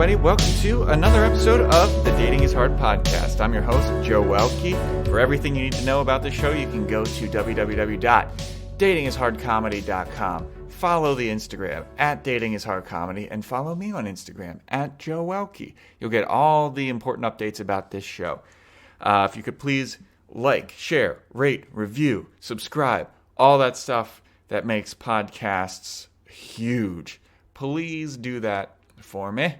everybody. Welcome to another episode of the Dating is Hard podcast. I'm your host, Joe Welkie. For everything you need to know about the show, you can go to www.datingishardcomedy.com. Follow the Instagram at datingishardcomedy and follow me on Instagram at Joe Welkie. You'll get all the important updates about this show. If you could please like, share, rate, review, subscribe, all that stuff that makes podcasts huge. Please do that for me.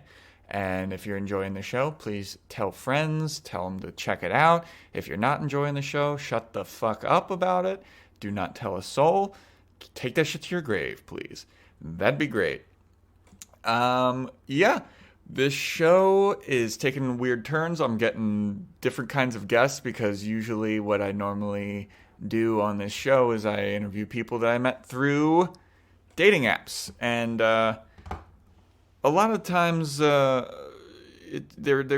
And if you're enjoying the show, please tell friends, tell them to check it out. If you're not enjoying the show, shut the fuck up about it. Do not tell a soul. Take that shit to your grave, please. That'd be great. This show is taking weird turns. I'm getting different kinds of guests because usually what I normally do on this show is I interview people that I met through dating apps. And a lot of times they're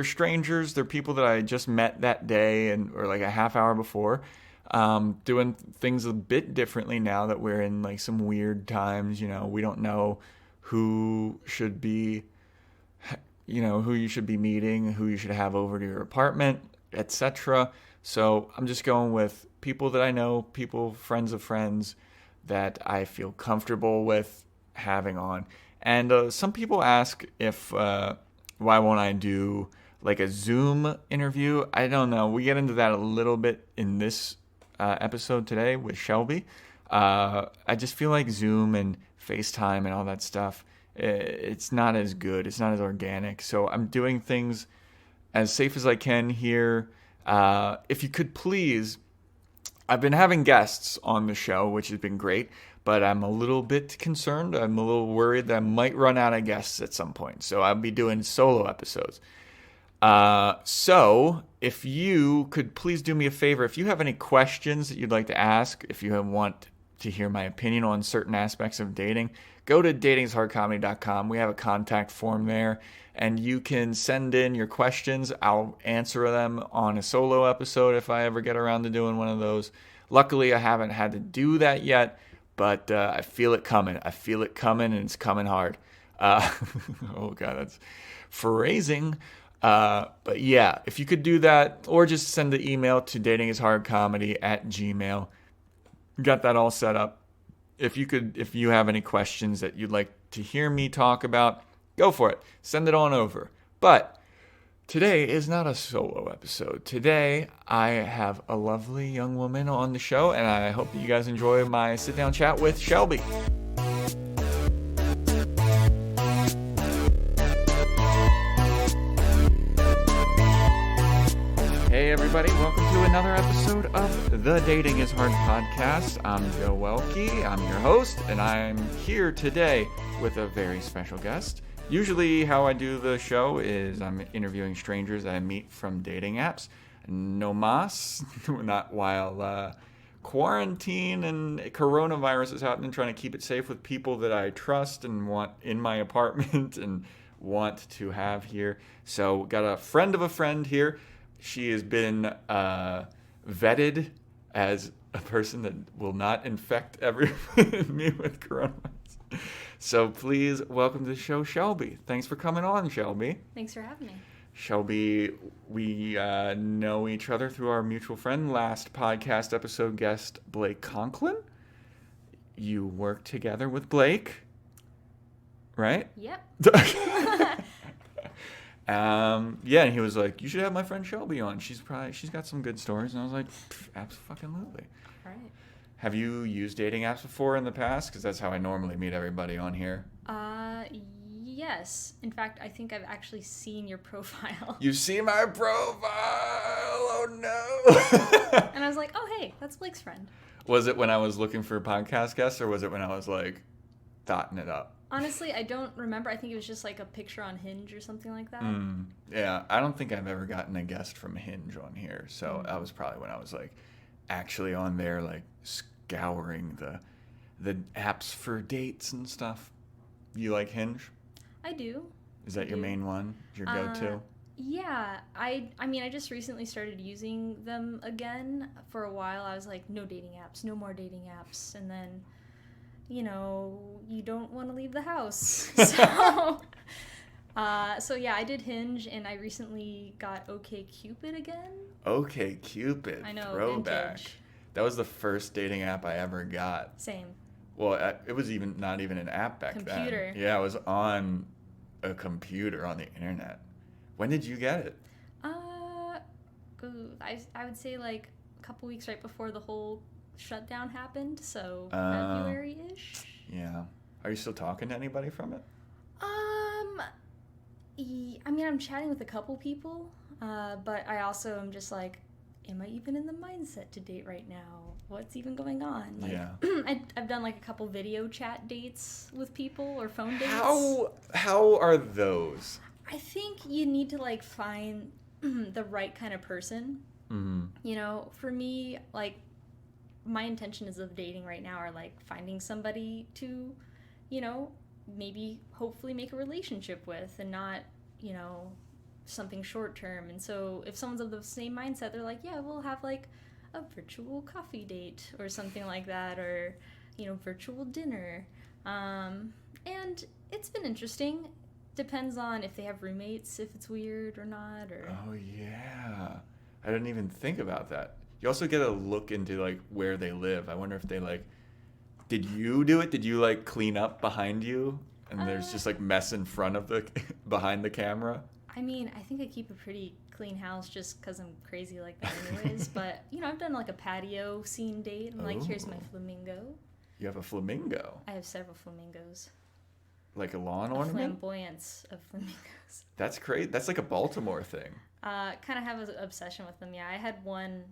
strangers. They're people that I just met that day or like a half hour before. Doing things a bit differently now that we're in like some weird times. You know, we don't know who should be, who you should be meeting, who you should have over to your apartment, etc. So I'm just going with people that I know, friends of friends that I feel comfortable with having on. And some people ask if why won't I do like a Zoom interview? I don't know. We get into that a little bit in this episode today with Shelby. I just feel like Zoom and FaceTime and all that stuff, it's not as good. It's not as organic. So I'm doing things as safe as I can here. If you could please, I've been having guests on the show, which has been great, but I'm a little bit concerned. I'm a little worried that I might run out of guests at some point. So I'll be doing solo episodes. So if you could please do me a favor, if you have any questions that you'd like to ask, if you want to hear my opinion on certain aspects of dating, go to datingishardcomedy.com. We have a contact form there, and you can send in your questions. I'll answer them on a solo episode if I ever get around to doing one of those. Luckily, I haven't had to do that yet, but I feel it coming. I feel it coming, and it's coming hard. Oh, God, that's phrasing. But yeah, if you could do that, or just send the email to datingishardcomedy@gmail.com. Got that all set up. If you have any questions that you'd like to hear me talk about, go for it. Send it on over. But today is not a solo episode. Today, I have a lovely young woman on the show, and I hope that you guys enjoy my sit-down chat with Shelby. Hey everybody, welcome to another episode of the Dating is Hard podcast. I'm Joe Welkie, I'm your host, and I'm here today with a very special guest. Usually how I do the show is I'm interviewing strangers that I meet from dating apps. No mas, not while quarantine and coronavirus is happening, trying to keep it safe with people that I trust and want in my apartment and want to have here. So got a friend of a friend here. She has been vetted as a person that will not infect me with coronavirus. So please welcome to the show, Shelby. Thanks for coming on, Shelby. Thanks for having me. Shelby, we know each other through our mutual friend, last podcast episode guest, Blake Conklin. You work together with Blake, right? Yep. And he was like, you should have my friend Shelby on. She's got some good stories. And I was like, absolutely. All right. Have you used dating apps before in the past? Because that's how I normally meet everybody on here. Yes. In fact, I think I've actually seen your profile. You've seen my profile? Oh, no. And I was like, oh, hey, that's Blake's friend. Was it when I was looking for podcast guests, or was it when I was, like, dotting it up? Honestly, I don't remember. I think it was just like a picture on Hinge or something like that. Yeah, I don't think I've ever gotten a guest from Hinge on here. So that was probably when I was like actually on there, like scouring the apps for dates and stuff. You like Hinge? I do. Is that your main one? Your go-to? Yeah. I mean, I just recently started using them again. For a while, I was like, no dating apps, no more dating apps. And then you don't want to leave the house. So So yeah, I did Hinge, and I recently got OkCupid again. OkCupid, I know, throwback. vintage. That was the first dating app I ever got. Same. Well, it was even not even an app back Computer. then. Yeah, it was on a computer on the internet. When did you get it? I would say like a couple weeks right before the whole shutdown happened, so Uh, February-ish. yeah. Are you still talking to anybody from it? I mean, I'm chatting with a couple people, but I also am just like, am I even in the mindset to date right now? What's even going on? Like, Yeah. I've done like a couple video chat dates with people or phone dates. How are those? I think you need to like find the right kind of person. Mm-hmm. You know, for me, like my intentions of dating right now are like finding somebody to, you know, maybe hopefully make a relationship with, and not, you know, something short term. And so if someone's of the same mindset, they're like, yeah, we'll have like a virtual coffee date or something like that, or, you know, virtual dinner. And it's been interesting. Depends on if they have roommates, if it's weird or not, or Oh yeah. I didn't even think about that. You also get a look into like where they live. I wonder if they like did you do it? Did you like clean up behind you? And there's just like mess in front of the behind the camera? I mean, I think I keep a pretty clean house just because I'm crazy like that anyways. But, you know, I've done like a patio scene date. I'm like, here's my Oh. flamingo. You have a flamingo. I have several flamingos. Like a lawn A ornament? flamboyance of flamingos. That's great. That's like a Baltimore thing. Kind of have an obsession with them, yeah. I had one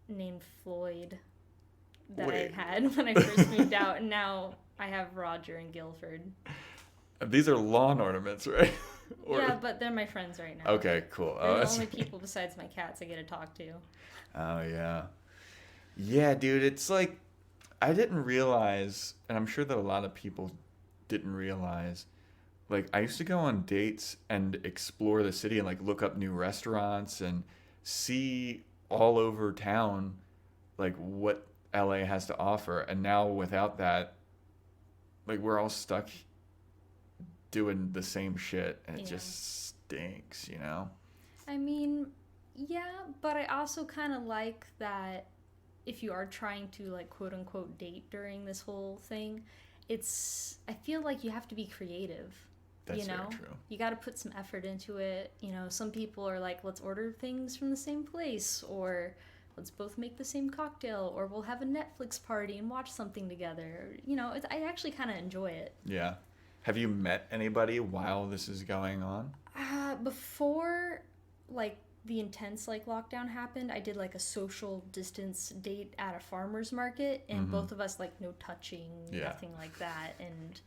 named Floyd that Wait. I had when I first moved out, and now I have Roger and Guilford. These are lawn ornaments, right? Yeah, but they're my friends right now. Okay, cool. They're the that's only people besides my cats I get to talk to. Oh yeah. Yeah, dude, it's like I didn't realize, and I'm sure that a lot of people didn't realize, like I used to go on dates and explore the city and like look up new restaurants and see all over town like what LA has to offer. And now without that, like we're all stuck doing the same shit and it Yeah. just stinks, you know? I mean, yeah, but I also kind of like that if you are trying to like quote unquote date during this whole thing, I feel like you have to be creative. That's you know, very true. you got to put some effort into it. You know, some people are like, let's order things from the same place, or let's both make the same cocktail, or we'll have a Netflix party and watch something together. You know, I actually kind of enjoy it. Yeah. Have you met anybody while this is going on? Before, like, the intense, like, lockdown happened, I did, like, a social distance date at a farmer's market, and both of us, like, no touching, nothing like that, and,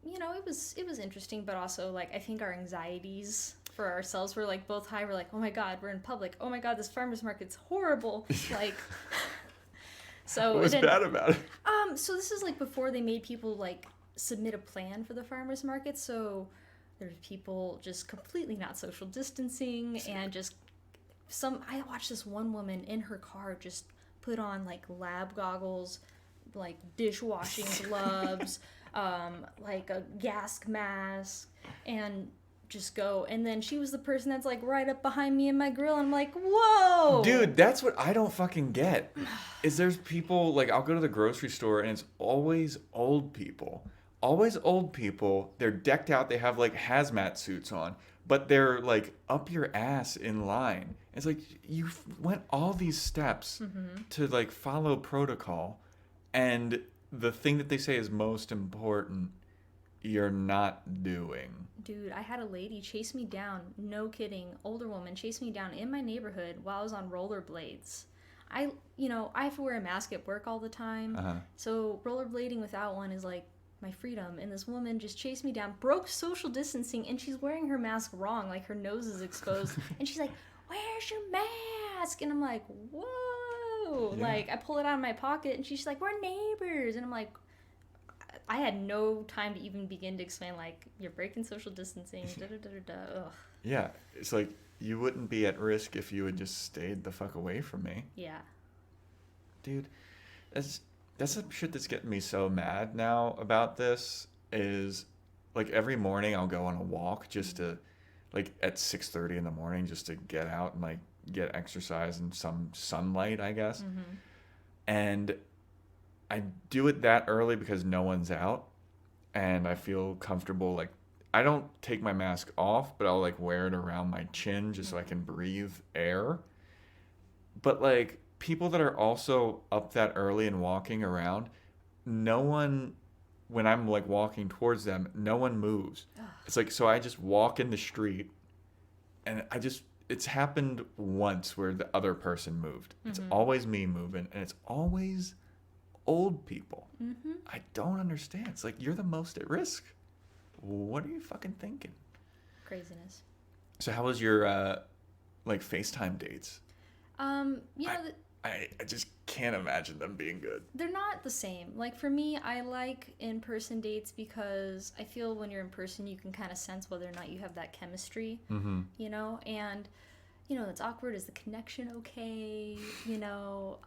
you know, it was interesting, but also, like, I think our anxieties for ourselves were, like, both high. We're like, oh my god, we're in public. Oh my god, this farmer's market's horrible. Like, so... What was bad about it? So this is, like, before they made people, like, submit a plan for the farmer's market, so there's people just completely not social distancing, and just I watched this one woman in her car just put on like lab goggles, like dishwashing gloves, like a gas mask, and just go. And then she was the person that's like right up behind me in my grill, and I'm like, whoa, Dude, that's what I don't fucking get. Is there's people, like, I'll go to the grocery store and it's always old people. Always old people. They're decked out. They have, like, hazmat suits on. But they're, like, up your ass in line. It's like, you went all these steps to, like, follow protocol. And the thing that they say is most important, you're not doing. Dude, I had a lady chase me down, no kidding, older woman chase me down in my neighborhood while I was on rollerblades. I have to wear a mask at work all the time, so rollerblading without one is like my freedom. And this woman just chased me down, broke social distancing, and she's wearing her mask wrong, like her nose is exposed. And she's like, where's your mask? And I'm like, whoa. Yeah. Like, I pull it out of my pocket, and she's like, we're neighbors. And I'm like, I had no time to even begin to explain, like, you're breaking social distancing, da-da-da-da-da, ugh. Yeah, it's like, you wouldn't be at risk if you had just stayed the fuck away from me. Yeah. Dude, that's the shit that's getting me so mad now about this is like every morning I'll go on a walk just to like at 6:30 in the morning just to get out and like get exercise and some sunlight, I guess. Mm-hmm. And I do it that early because no one's out and I feel comfortable. Like, I don't take my mask off, but I'll like wear it around my chin just so I can breathe air. But like people that are also up that early and walking around, no one, when I'm like walking towards them, no one moves. Ugh. It's like, so I just walk in the street and it's happened once where the other person moved. It's Mm-hmm. always me moving and it's always old people. Mm-hmm. I don't understand. It's like, you're the most at risk. What are you fucking thinking? Craziness. So how was your like FaceTime dates? You know, I just can't imagine them being good. they're not the same. Like for me, I like in-person dates because I feel when you're in person, you can kind of sense whether or not you have that chemistry, Mm-hmm. you know, and you know, it's awkward. Is the connection okay? You know,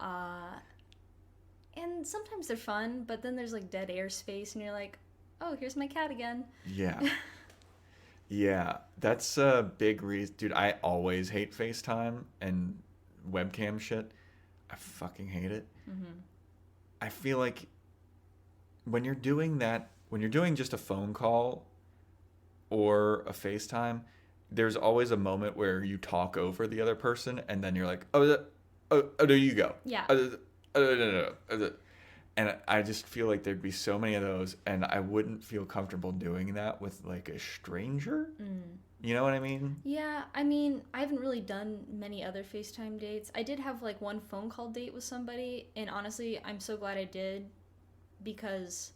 and sometimes they're fun, but then there's like dead air space and you're like, oh, here's my cat again. Yeah. Yeah, that's a big reason. Dude, I always hate FaceTime and webcam shit. I fucking hate it. Mm-hmm. I feel like when you're doing that, when you're doing just a phone call or a FaceTime, there's always a moment where you talk over the other person and then you're like, there you go. Yeah. No. And I just feel like there'd be so many of those and I wouldn't feel comfortable doing that with like a stranger. Mm. You know what I mean? Yeah, I mean, I haven't really done many other FaceTime dates. I did have like one phone call date with somebody, and honestly, I'm so glad I did because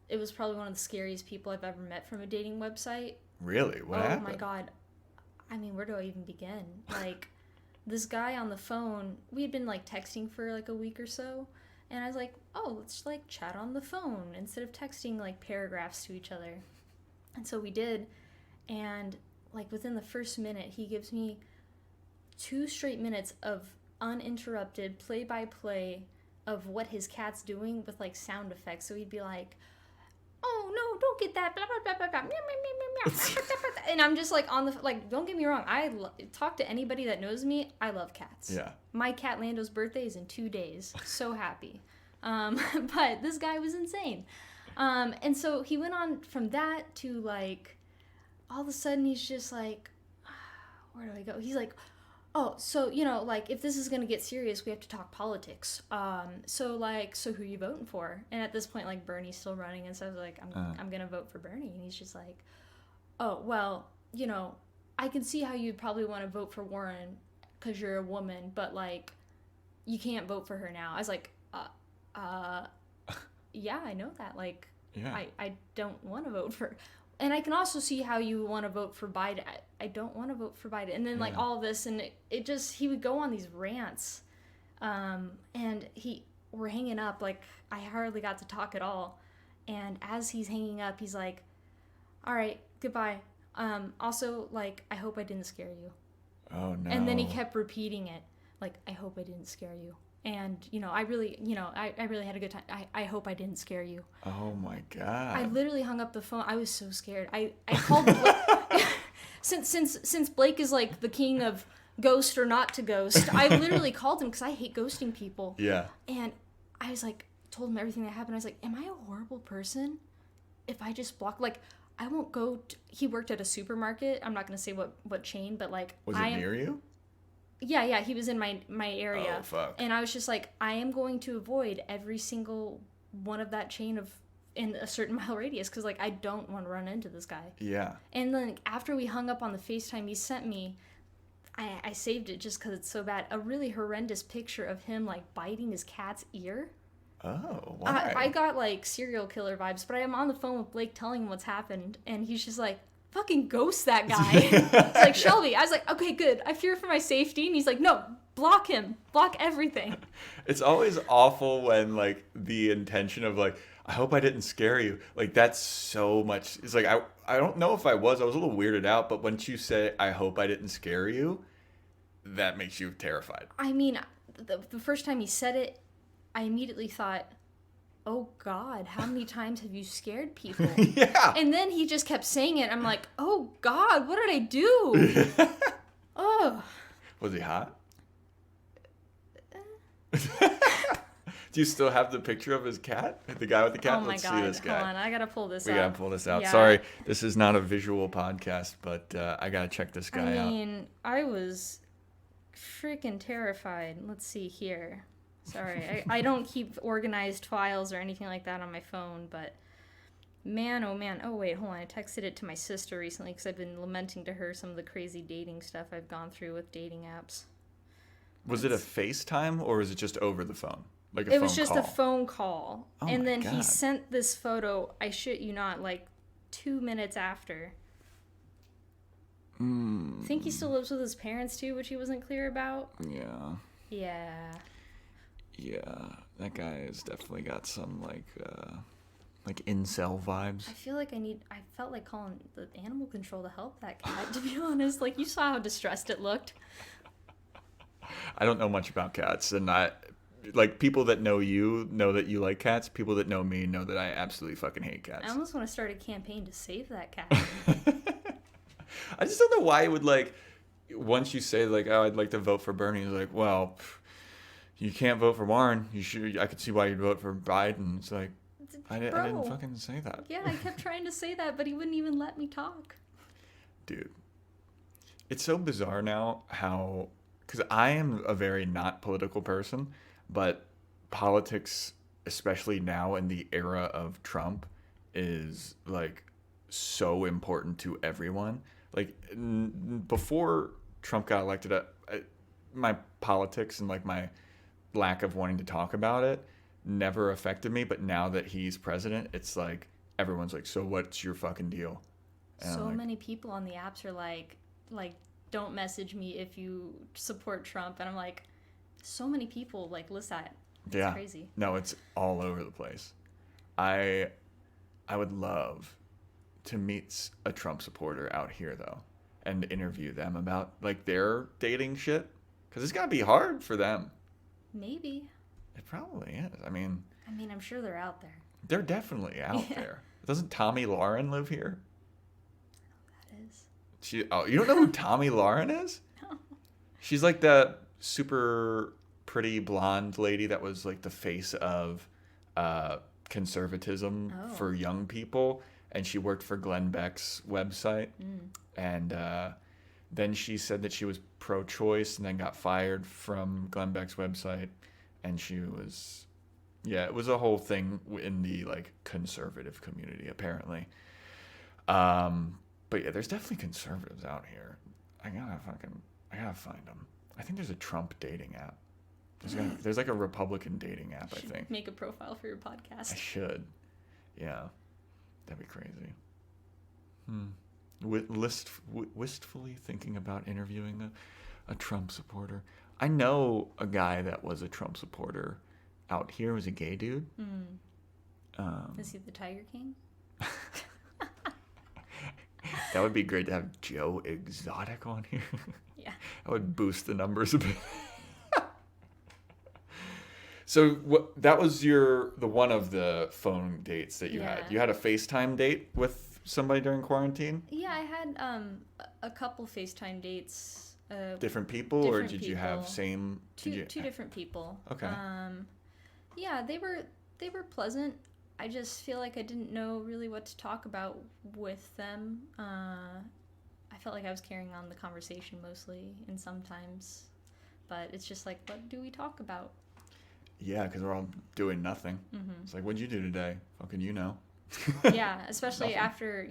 it was probably one of the scariest people I've ever met from a dating website. Really? What happened? Oh my god. I mean, where do I even begin? Like, this guy on the phone, we had been like texting for like a week or so, and I was like, oh, let's like chat on the phone instead of texting like paragraphs to each other. And so we did, and like within the first minute, he gives me 2 straight minutes of uninterrupted play-by-play of what his cat's doing with like sound effects. So he'd be like, oh no, don't get that, blah blah blah blah blah, meow, meow, meow, meow. And I'm just like on the, like, don't get me wrong, talk to anybody that knows me, I love cats. Yeah. My cat Lando's birthday is in 2 days. So happy. But this guy was insane. And so he went on from that to like, all of a sudden he's just like, where do I go? He's like, oh, so, you know, like, if this is going to get serious, we have to talk politics. So who are you voting for? And at this point, like, Bernie's still running, and so I was like, I'm going to vote for Bernie. And he's just like, oh, well, you know, I can see how you'd probably want to vote for Warren because you're a woman, but, like, you can't vote for her now. I was like, yeah, I know that. Like, Yeah. I don't want to vote for... And I can also see how you want to vote for Biden. I don't want to vote for Biden. And then, like, all this, and it just... He would go on these rants. And we're hanging up. Like, I hardly got to talk at all. And as he's hanging up, he's like, all right, goodbye. Also, like, I hope I didn't scare you. Oh, no. And then he kept repeating it. Like, I hope I didn't scare you. And, you know, I really had a good time. I hope I didn't scare you. Oh, my God. I literally hung up the phone. I was so scared. I called Blake. since Blake is, like, the king of ghost or not to ghost, I literally called him because I hate ghosting people. Yeah. And I was, like, told him everything that happened. I was like, am I a horrible person if I just block? Like, I won't go... He worked at a supermarket. I'm not going to say what chain, but, like... Was it near you? Yeah, he was in my area. Oh, fuck. And I was just like, I am going to avoid every single one of that chain in a certain mile radius because, like, I don't want to run into this guy. Yeah. And then after we hung up on the FaceTime, he sent me, I saved it just because it's so bad, a really horrendous picture of him, like, biting his cat's ear. Oh, why? I got, like, serial killer vibes, but I'm on the phone with Blake telling him what's happened, and he's just like, fucking ghost that guy. It's like, Shelby. I was like, okay, good. I fear for my safety. And he's like, no, block him. Block everything. It's always awful when, like, the intention of, like, I hope I didn't scare you. Like, that's so much. It's like, I don't know if I was a little weirded out, but once you say, I hope I didn't scare you, that makes you terrified. I mean, the first time he said it, I immediately thought, oh God, how many times have you scared people? Yeah. And then he just kept saying it. I'm like, oh God, what did I do? Oh. Was he hot? Do you still have the picture of his cat? The guy with the cat? Oh my Let's God. see this guy. Hold on, I gotta pull this We up. gotta pull this out. Yeah. Sorry, this is not a visual podcast, but I gotta check this guy out. I mean, I was freaking terrified. Let's see here. Sorry, I don't keep organized files or anything like that on my phone, but man, oh man. Oh wait, hold on. I texted it to my sister recently because I've been lamenting to her some of the crazy dating stuff I've gone through with dating apps. Was it a FaceTime or was it just over the phone? Like a It phone was just call? a phone call. Oh and my then he God. sent this photo, I shit you not, like 2 minutes after. I think he still lives with his parents too, which he wasn't clear about. Yeah. Yeah. Yeah. That guy has definitely got some like incel vibes. I feel like I felt like calling the animal control to help that cat, to be honest. Like, you saw how distressed it looked. I don't know much about cats, and like people that know you know that you like cats. People that know me know that I absolutely fucking hate cats. I almost want to start a campaign to save that cat. I just don't know why it would like. Once you say like, "Oh, I'd like to vote for Bernie," it's like, "Well, you can't vote for Warren. You should. I could see why you'd vote for Biden." It's like, I didn't fucking say that. Yeah, I kept trying to say that, but he wouldn't even let me talk. Dude, it's so bizarre now how, because I am a very not political person, but politics, especially now in the era of Trump, is like so important to everyone. Like before Trump got elected, my politics and like my lack of wanting to talk about it never affected me. But now that he's president, it's like everyone's like, so what's your fucking deal? And So like, many people on the apps are like, don't message me if you support Trump. And I'm like, so many people like list that. It's yeah, crazy. no, it's all over the place. I would love to meet a Trump supporter out here though, and interview them about like their dating shit, because it's gotta be hard for them. Maybe. It probably is. I mean, I'm sure they're out there. they're definitely out Yeah. there. Doesn't Tommy Lauren live here? That is. You don't know who Tommy Lauren is? No. She's like the super pretty blonde lady that was like the face of conservatism Oh. for young people, and she worked for Glenn Beck's website. And then she said that she was pro-choice and then got fired from Glenn Beck's website, and she was, yeah, it was a whole thing in the like conservative community apparently. But yeah, there's definitely conservatives out here. I gotta find them. I think there's a Trump dating app. There's like a Republican dating app, I Should think. make a profile for your I podcast. should. Yeah. That'd be crazy. Wistfully thinking about interviewing a Trump supporter. I know a guy that was a Trump supporter out here. He was a gay dude. Is he the Tiger King? That would be great to have Joe Exotic on here. Yeah. That would boost the numbers a bit. So that was the one of the phone dates that you had. Yeah. You had a FaceTime date with somebody during quarantine? Yeah, I had a couple FaceTime dates. Different people, or different did you have people. same? Two different people. Okay. Yeah, they were pleasant. I just feel like I didn't know really what to talk about with them. I felt like I was carrying on the conversation mostly, and sometimes, but it's just like, what do we talk about? Yeah, because we're all doing nothing. It's like, what'd you do today? Fucking you know. Yeah, especially Nothing. after,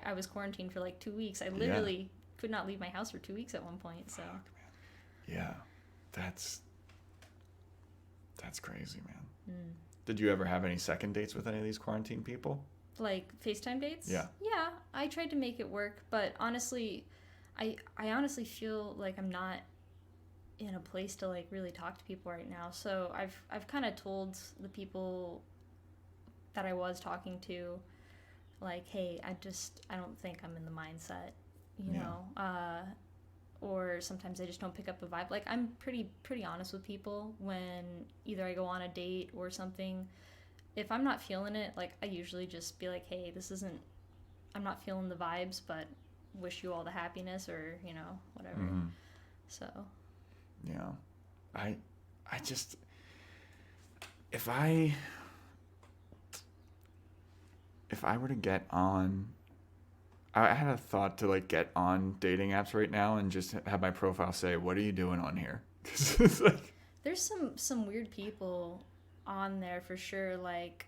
I was quarantined for like 2 weeks. I literally could not leave my house for 2 weeks at one point, so. Fuck, man. Yeah, that's crazy, man. Did you ever have any second dates with any of these quarantine people? Like FaceTime dates? Yeah. Yeah, I tried to make it work, but honestly, I honestly feel like I'm not in a place to like really talk to people right now. So I've kind of told the people that I was talking to, like, hey, I don't think I'm in the mindset, you know. Or sometimes I just don't pick up the vibe. Like, I'm pretty honest with people when either I go on a date or something. if I'm not feeling it, like, I usually just be like, hey, I'm not feeling the vibes, but wish you all the happiness, or, whatever. Mm-hmm. So. Yeah. I just, if I were to get on, I had a thought to like get on dating apps right now and just have my profile say, "What are you doing on here?" 'Cause it's like, There's some weird people on there for sure, like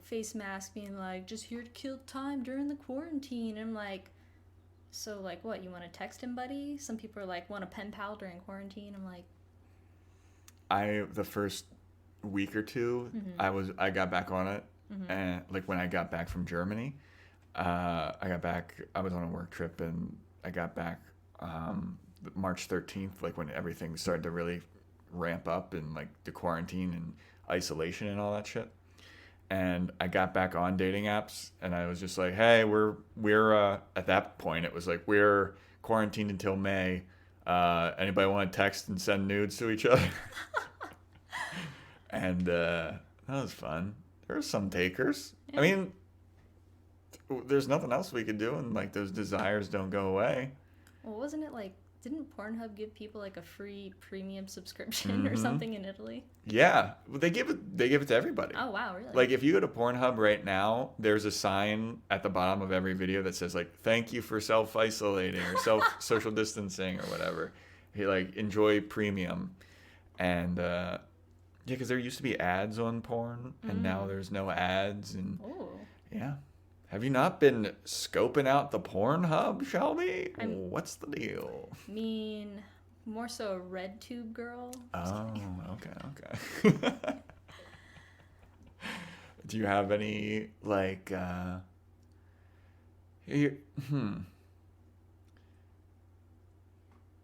face mask being like, just here to kill time during the quarantine. And I'm like, so like what, you want to text him, buddy? Some people are like, want a pen pal during quarantine. I'm like, the first week or two, mm-hmm. I got back on it, Mm-hmm. and like when I got back from Germany, I got back. I was on a work trip, and I got back March 13th, like when everything started to really ramp up, and like the quarantine and isolation and all that shit. And I got back on dating apps, and I was just like, "Hey, we're at that point, it was like we're quarantined until May. Anybody want to text and send nudes to each other?" And that was fun. There were some takers. Yeah. I mean, there's nothing else we could do, and like those desires don't go away. Well, wasn't it like, didn't Pornhub give people like a free premium subscription or Mm-hmm. something in Italy? Yeah, well, they give it to everybody. Oh wow, really? Like if you go to Pornhub right now, there's a sign at the bottom of every video that says like, "Thank you for self-isolating," or social distancing, or whatever. You like enjoy premium, and yeah, because there used to be ads on porn, and now there's no ads, and Oh. yeah. Have you not been scoping out the Pornhub, Shelby? What's the deal? Mean, more so a red tube girl. Oh, okay. Do you have any like here,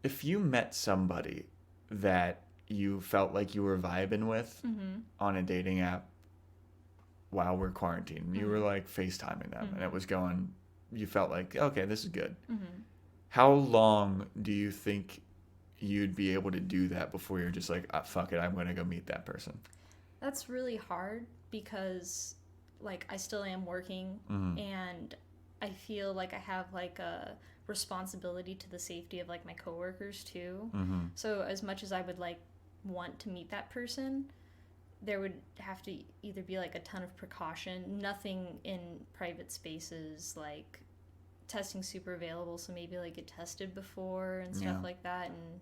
if you met somebody that you felt like you were vibing with on a dating app while we're quarantined, you were like FaceTiming them, and it was going, you felt like, okay, this is good. How long do you think you'd be able to do that before you're just like, fuck it, I'm going to go meet that person? That's really hard because, like, I still am working, and I feel like I have like a responsibility to the safety of like my coworkers too. So as much as I would like want to meet that person, there would have to either be like a ton of precaution, nothing in private spaces, like testing super available, so maybe like get tested before and stuff like that. And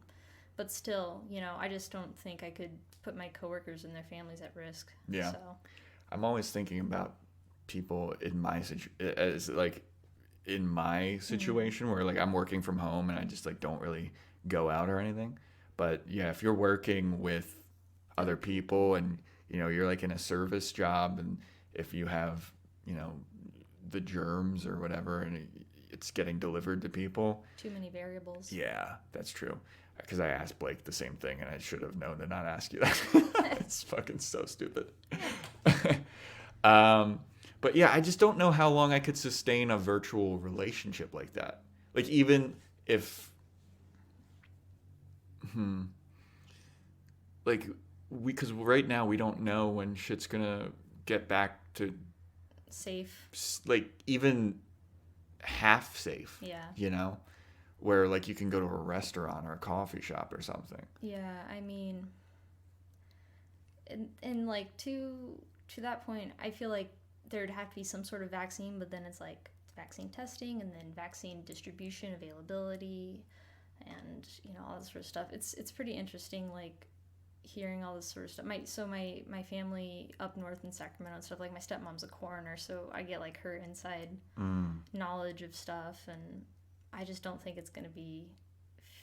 but still, I just don't think I could put my coworkers and their families at risk. Yeah. So I'm always thinking about people in my situation where like I'm working from home and I just like don't really go out or anything. But yeah, if you're working with other people and you're like in a service job, and if you have the germs or whatever and it's getting delivered to people, too many variables. Yeah, that's true. Because I asked Blake the same thing, and I should have known to not ask you that. It's fucking so stupid. But yeah, I just don't know how long I could sustain a virtual relationship like that. Like even if, like because right now we don't know when shit's gonna get back to safe. Like even half safe. Yeah. Where like you can go to a restaurant or a coffee shop or something. Yeah, I mean, and like to that point, I feel like there'd have to be some sort of vaccine, but then it's like vaccine testing and then vaccine distribution, availability, and all this sort of stuff. It's pretty interesting, like hearing all this sort of stuff. My family up north in Sacramento and stuff, like my stepmom's a coroner, so I get like her inside knowledge of stuff, and I just don't think it's going to be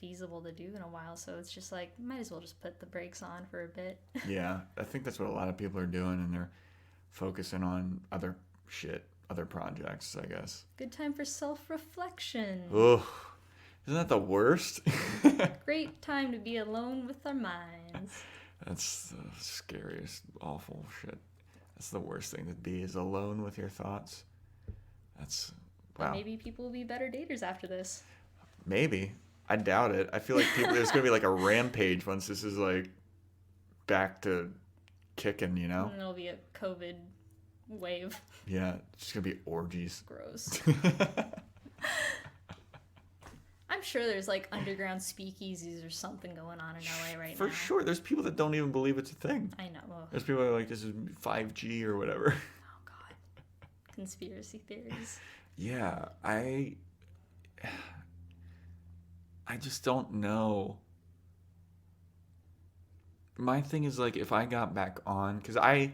feasible to do in a while. So it's just like, might as well just put the brakes on for a bit. Yeah, I think that's what a lot of people are doing, and they're focusing on other projects, I guess. Good time for self-reflection. Ugh, isn't that the worst? Great time to be alone with our minds. That's the scariest, awful shit. That's the worst thing to be, is alone with your thoughts. That's... Wow. But maybe people will be better daters after this. Maybe. I doubt it. I feel like there's going to be like a rampage once this is like back to kicking, you know? And it'll be a COVID wave. Yeah, it's just gonna be orgies. Gross. I'm sure there's like underground speakeasies or something going on in LA right now. For sure. There's people that don't even believe it's a thing. I know. Ugh. There's people that are like, this is 5G or whatever. Oh, God. Conspiracy theories. Yeah, I just don't know. My thing is like, if I got back on, because I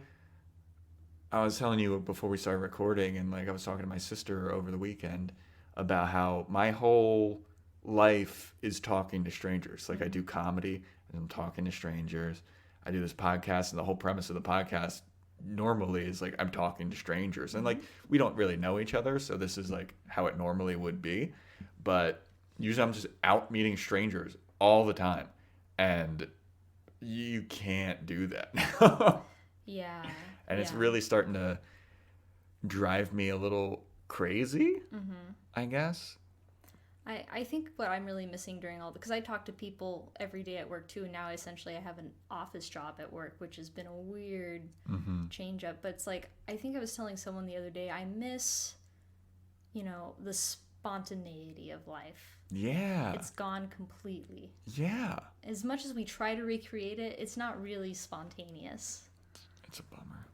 was telling you before we started recording, and like I was talking to my sister over the weekend about how my whole life is talking to strangers. Like I do comedy and I'm talking to strangers. I do this podcast, and the whole premise of the podcast normally is like I'm talking to strangers, and like we don't really know each other, so this is like how it normally would be. But usually I'm just out meeting strangers all the time, and you can't do that now. Yeah. And it's really starting to drive me a little crazy, I guess. I think what I'm really missing during all because I talk to people every day at work too, and now essentially I have an office job at work, which has been a weird change up. But it's like, I think I was telling someone the other day, I miss, the spontaneity of life. Yeah. It's gone completely. Yeah. As much as we try to recreate it, it's not really spontaneous. It's a bummer.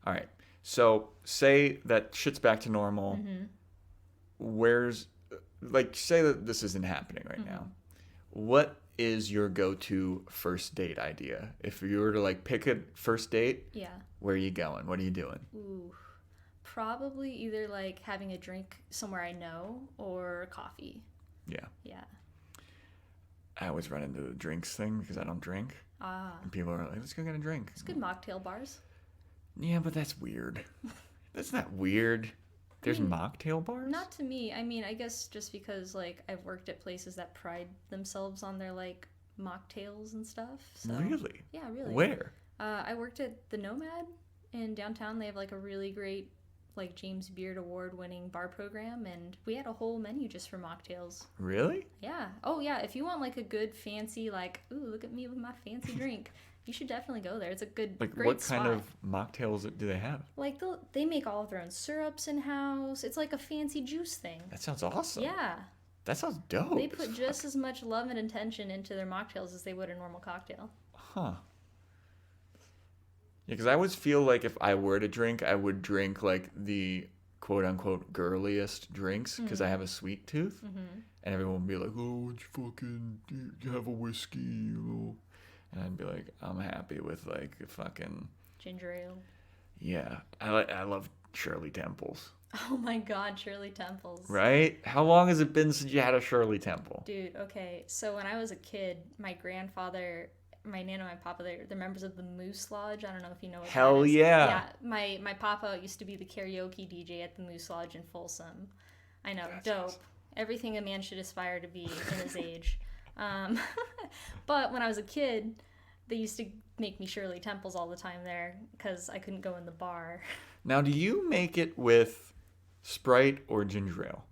All right. So say that shit's back to normal. Say that this isn't happening right now. What is your go-to first date idea? If you were to like pick a first date, where are you going? What are you doing? Ooh, probably either like having a drink somewhere I know or coffee. Yeah. I always run into the drinks thing because I don't drink. And people are like, let's go get a drink. It's good mocktail bars. Yeah, but that's weird. That's not weird. There's mocktail bars? Not to me. I mean, I guess just because like I've worked at places that pride themselves on their like mocktails and stuff. So. Really? Yeah, really. Where? I worked at the Nomad in downtown. They have like a really great like James Beard Award-winning bar program, and we had a whole menu just for mocktails. Really? Yeah. Oh yeah. If you want like a good fancy like, ooh, look at me with my fancy drink. You should definitely go there. It's a good, like, great what spot. kind of mocktails do they have? Like, they make all of their own syrups in-house. It's like a fancy juice thing. That sounds awesome. Yeah. That sounds dope. They put just as much love and attention into their mocktails as they would a normal cocktail. Huh. Yeah, because I always feel like if I were to drink, I would drink, like, the quote-unquote girliest drinks because I have a sweet tooth. And everyone would be like, oh, would you fucking have a whiskey? And I'd be like, I'm happy with, like, fucking... Ginger ale. Yeah. I love Shirley Temples. Oh, my God, Shirley Temples. Right? How long has it been since you had a Shirley Temple? Dude, okay. So when I was a kid, my grandfather, my nana and my papa, they're members of the Moose Lodge. I don't know if you know what Hell that is. yeah. Yeah, my papa used to be the karaoke DJ at the Moose Lodge in Folsom. I know, That's dope. awesome. Everything a man should aspire to be in his age. But when I was a kid, they used to make me Shirley Temples all the time there because I couldn't go in the bar. Now, do you make it with Sprite or ginger ale?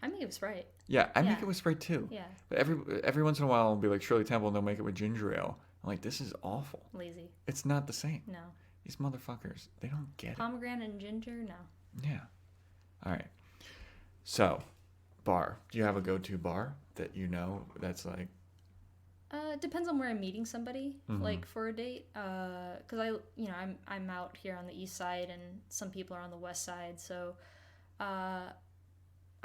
I make it with Sprite. Yeah, I make it with Sprite too. Yeah. But every once in a while, I'll be like Shirley Temple, and they'll make it with ginger ale. I'm like, this is awful. Lazy. It's not the same. No. These motherfuckers, they don't get it. Pomegranate and ginger? No. Yeah. All right. So, bar. Do you have a go-to bar that you know that's like... It depends on where I'm meeting somebody, like for a date. Because I'm out here on the east side, and some people are on the west side. So, I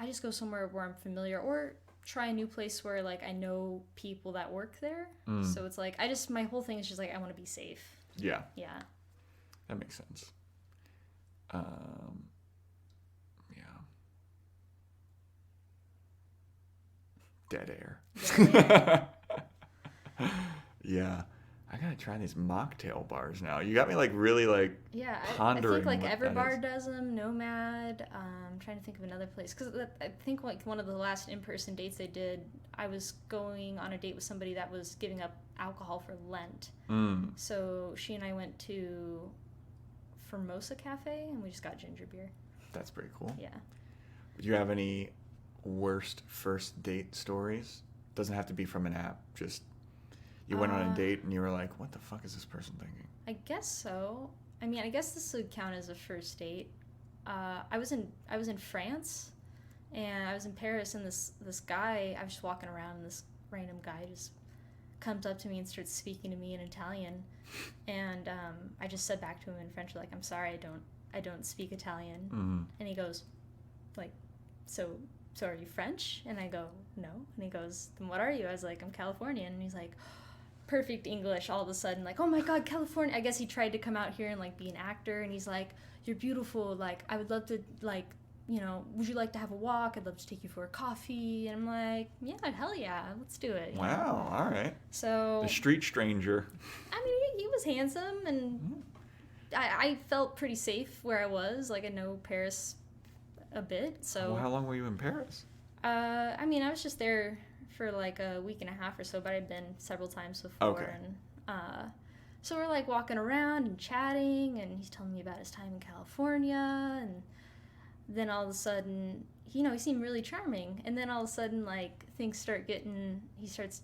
just go somewhere where I'm familiar, or try a new place where like I know people that work there. So it's like my whole thing is just like I want to be safe. Yeah. Yeah. That makes sense. Yeah. Dead air. Yeah. I gotta try these mocktail bars now. You got me like really like pondering. I think like what Everbar does them, Nomad. I'm trying to think of another place because I think like one of the last in-person dates they did, I was going on a date with somebody that was giving up alcohol for Lent. So she and I went to Formosa Cafe and we just got ginger beer. That's pretty cool. Yeah. Do you have any worst first date stories? Doesn't have to be from an app. Just You went on a date and you were like, what the fuck is this person thinking? I guess so. I mean, I guess this would count as a first date. I was in France, and I was in Paris, and this guy, I was just walking around, and this random guy just comes up to me and starts speaking to me in Italian, and I just said back to him in French, like, I'm sorry, I don't speak Italian. Mm-hmm. And he goes, like, so are you French? And I go, no. And he goes, then what are you? I was like, I'm Californian. And he's like, perfect English all of a sudden, like, oh my god, California. I guess he tried to come out here and like be an actor, and he's like, you're beautiful, like, I would love to, like, you know, would you like to have a walk? I'd love to take you for a coffee. And I'm like, yeah, hell yeah, let's do it. Wow, all right. So the street stranger. I mean, he was handsome, and I felt pretty safe where I was. Like, I know Paris a bit, so. Well, how long were you in Paris? I mean, I was just there for like a week and a half or so, but I'd been several times before. Okay. And so we're like walking around and chatting, and he's telling me about his time in California, and then all of a sudden, you know, he seemed really charming, and then all of a sudden, like, things start getting, he starts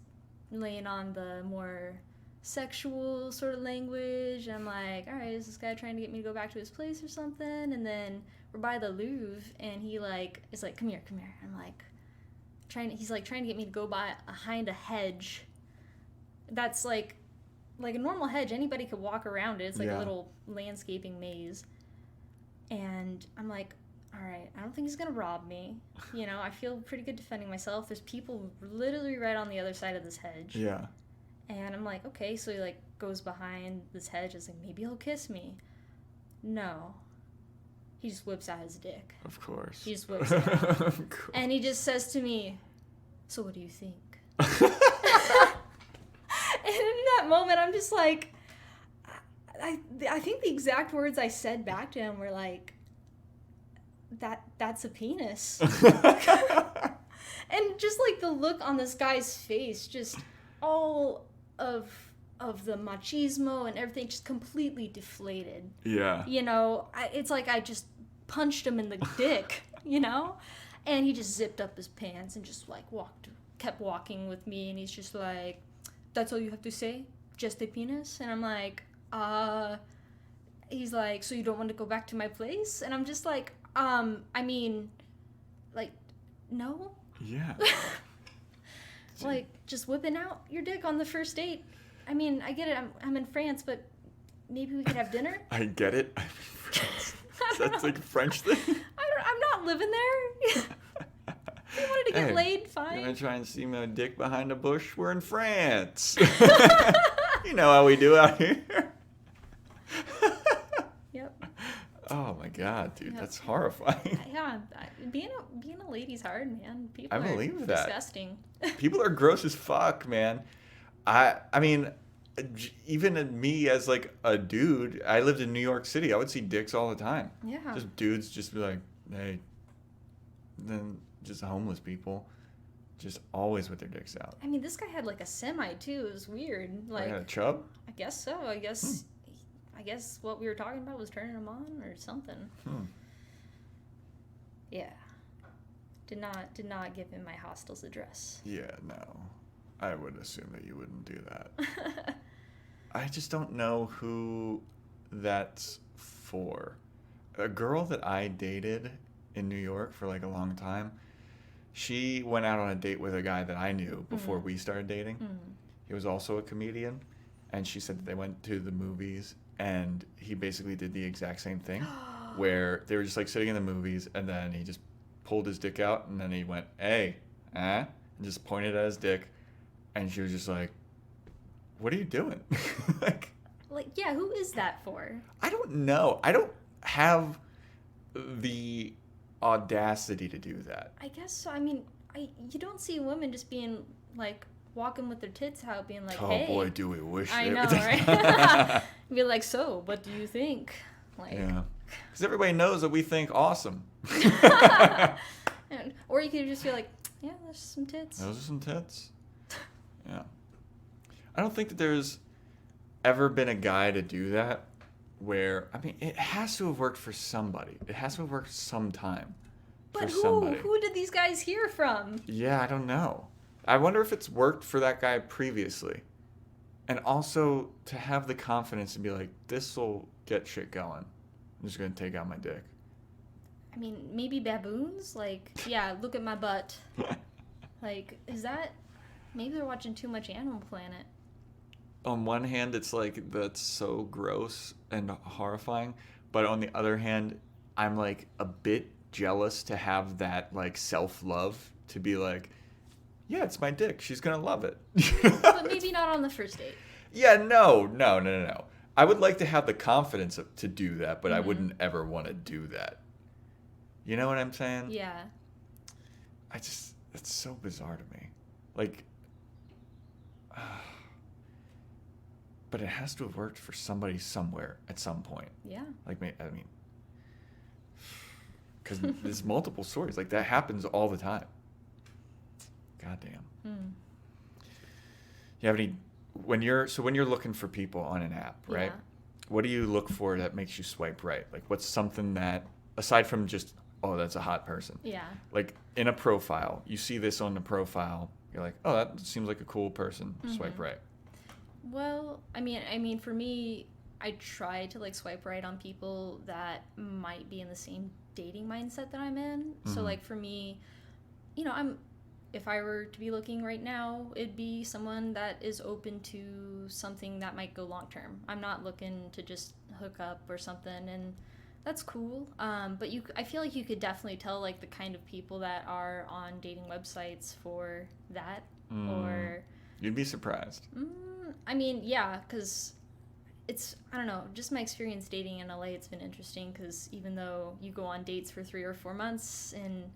laying on the more sexual sort of language, and I'm like, all right, is this guy trying to get me to go back to his place or something? And then we're by the Louvre, and he like is like, come here. I'm like, he's like trying to get me to go behind a hedge that's like a normal hedge, anybody could walk around it, it's like a little landscaping maze. And I'm like, all right, I don't think he's gonna rob me, you know, I feel pretty good defending myself, there's people literally right on the other side of this hedge. Yeah. And I'm like, okay, so he like goes behind this hedge, it's like, maybe he'll kiss me. No, he just whips out his dick. Of course. He just whips it out. And he just says to me, so what do you think? And in that moment, I'm just like, I think the exact words I said back to him were like, that's a penis. And just like the look on this guy's face, just all of the machismo and everything just completely deflated. Yeah. You know, it's like I just punched him in the dick, you know? And he just zipped up his pants and just like kept walking with me, and he's just like, that's all you have to say? Just a penis? And I'm like, he's like, so you don't want to go back to my place? And I'm just like, I mean, like, no. Yeah. Like, just whipping out your dick on the first date. I mean, I get it, I'm in France, but maybe we could have dinner? I get it. I'm in France. That's like a French thing? I'm not living there. If you wanted to get laid, fine. You're gonna try and see my dick behind a bush? We're in France. You know how we do out here. Yep. Oh my god, dude, Yep. That's horrifying. Yeah, being a lady's hard, man. People I believe that. Disgusting. People are gross as fuck, man. I mean, even me as like a dude, I lived in New York City. I would see dicks all the time. Yeah. Just dudes just be like, hey. Then just homeless people, just always with their dicks out. I mean, this guy had like a semi too. It was weird. Like, a chub? I guess so. I guess what we were talking about was turning him on or something. Yeah. Did not give him my hostel's address. Yeah, no. I would assume that you wouldn't do that. I just don't know who that's for. A girl that I dated in New York for like a long time, she went out on a date with a guy that I knew before we started dating. He was also a comedian, and she said that they went to the movies, and he basically did the exact same thing, where they were just like sitting in the movies, and then he just pulled his dick out, and then he went, hey, and just pointed at his dick, and she was just like, what are you doing? like, yeah, who is that for? I don't know. I don't have the audacity to do that. I guess so. I mean, you don't see women just being like walking with their tits out, being like, "Hey." Oh boy, do we wish. I know, right? Be like, so, what do you think? Like, yeah, because everybody knows that we think awesome. Or you could just be like, yeah, there's some tits. Those are some tits. Yeah, I don't think that there's ever been a guy to do that. Where, I mean, it has to have worked for somebody. It has to have worked sometime. But for somebody. Who did these guys hear from? Yeah, I don't know. I wonder if it's worked for that guy previously. And also to have the confidence to be like, this will get shit going. I'm just going to take out my dick. I mean, maybe baboons? Like, yeah, look at my butt. Like, is that... Maybe they're watching too much Animal Planet. On one hand, it's like, that's so gross and horrifying. But on the other hand, I'm like a bit jealous to have that like self-love to be like, yeah, it's my dick. She's going to love it. But maybe not on the first date. Yeah, no. I would like to have the confidence to do that, but I wouldn't ever want to do that. You know what I'm saying? Yeah. It's so bizarre to me. Like, but it has to have worked for somebody somewhere at some point. Yeah. Like, I mean, because there's multiple stories. Like, that happens all the time. Goddamn. You have any... When you're looking for people on an app, right? Yeah. What do you look for that makes you swipe right? Like, what's something that, aside from just, oh, that's a hot person. Yeah. Like, in a profile, you see this on the profile, you're like, oh, that seems like a cool person. Swipe right. Well, I mean, for me, I try to like swipe right on people that might be in the same dating mindset that I'm in. So like for me, you know, if I were to be looking right now, it'd be someone that is open to something that might go long term. I'm not looking to just hook up or something, and that's cool. But I feel like you could definitely tell like the kind of people that are on dating websites for that. Or you'd be surprised. I mean, yeah, because I don't know, just my experience dating in LA, it's been interesting because even though you go on dates for 3 or 4 months and,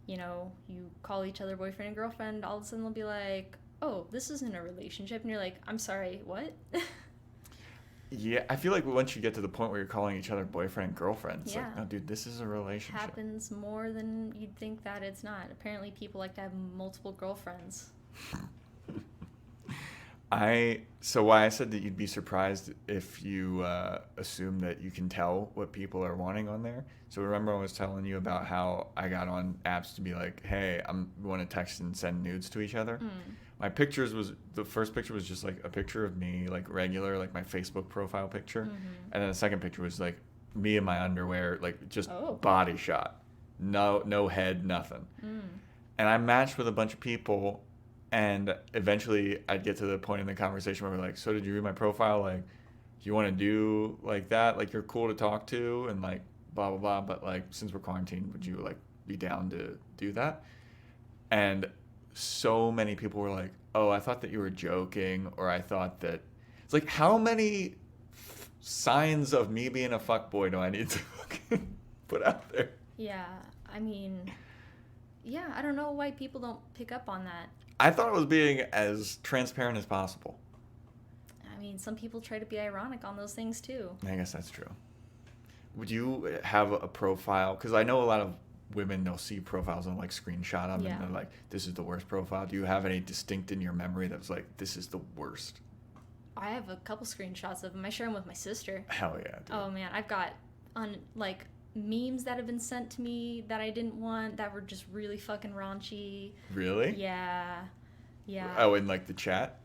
you know, you call each other boyfriend and girlfriend, all of a sudden they'll be like, oh, this isn't a relationship. And you're like, I'm sorry, what? Yeah, I feel like once you get to the point where you're calling each other boyfriend and girlfriend, it's Yeah. like, no, dude, this is a relationship. Happens more than you'd think that it's not. Apparently people like to have multiple girlfriends. So why I said that you'd be surprised if you assume that you can tell what people are wanting on there. So remember I was telling you about how I got on apps to be like, hey, we want to text and send nudes to each other. My the first picture was just like a picture of me, like regular, like my Facebook profile picture. And then the second picture was like me in my underwear, like just body shot. No head, nothing. And I matched with a bunch of people. And eventually I'd get to the point in the conversation where we're like, so did you read my profile? Like, do you want to do like that? Like, you're cool to talk to and like blah, blah, blah. But like, since we're quarantined, would you like be down to do that? And so many people were like, oh, I thought that you were joking. Or I thought that it's like, how many signs of me being a fuckboy do I need to fucking put out there? Yeah. I mean, yeah, I don't know why people don't pick up on that. I thought it was being as transparent as possible. I mean, some people try to be ironic on those things too. I guess that's true. Would you have a profile? Because I know a lot of women, they'll see profiles and like screenshot them and they're like, this is the worst profile. Do you have any distinct in your memory that was like, this is the worst? I have a couple screenshots of them. I share them with my sister. Hell yeah, dude. Oh man, I've got like memes that have been sent to me that I didn't want that were just really fucking raunchy. Really? Yeah. Oh, in like the chat?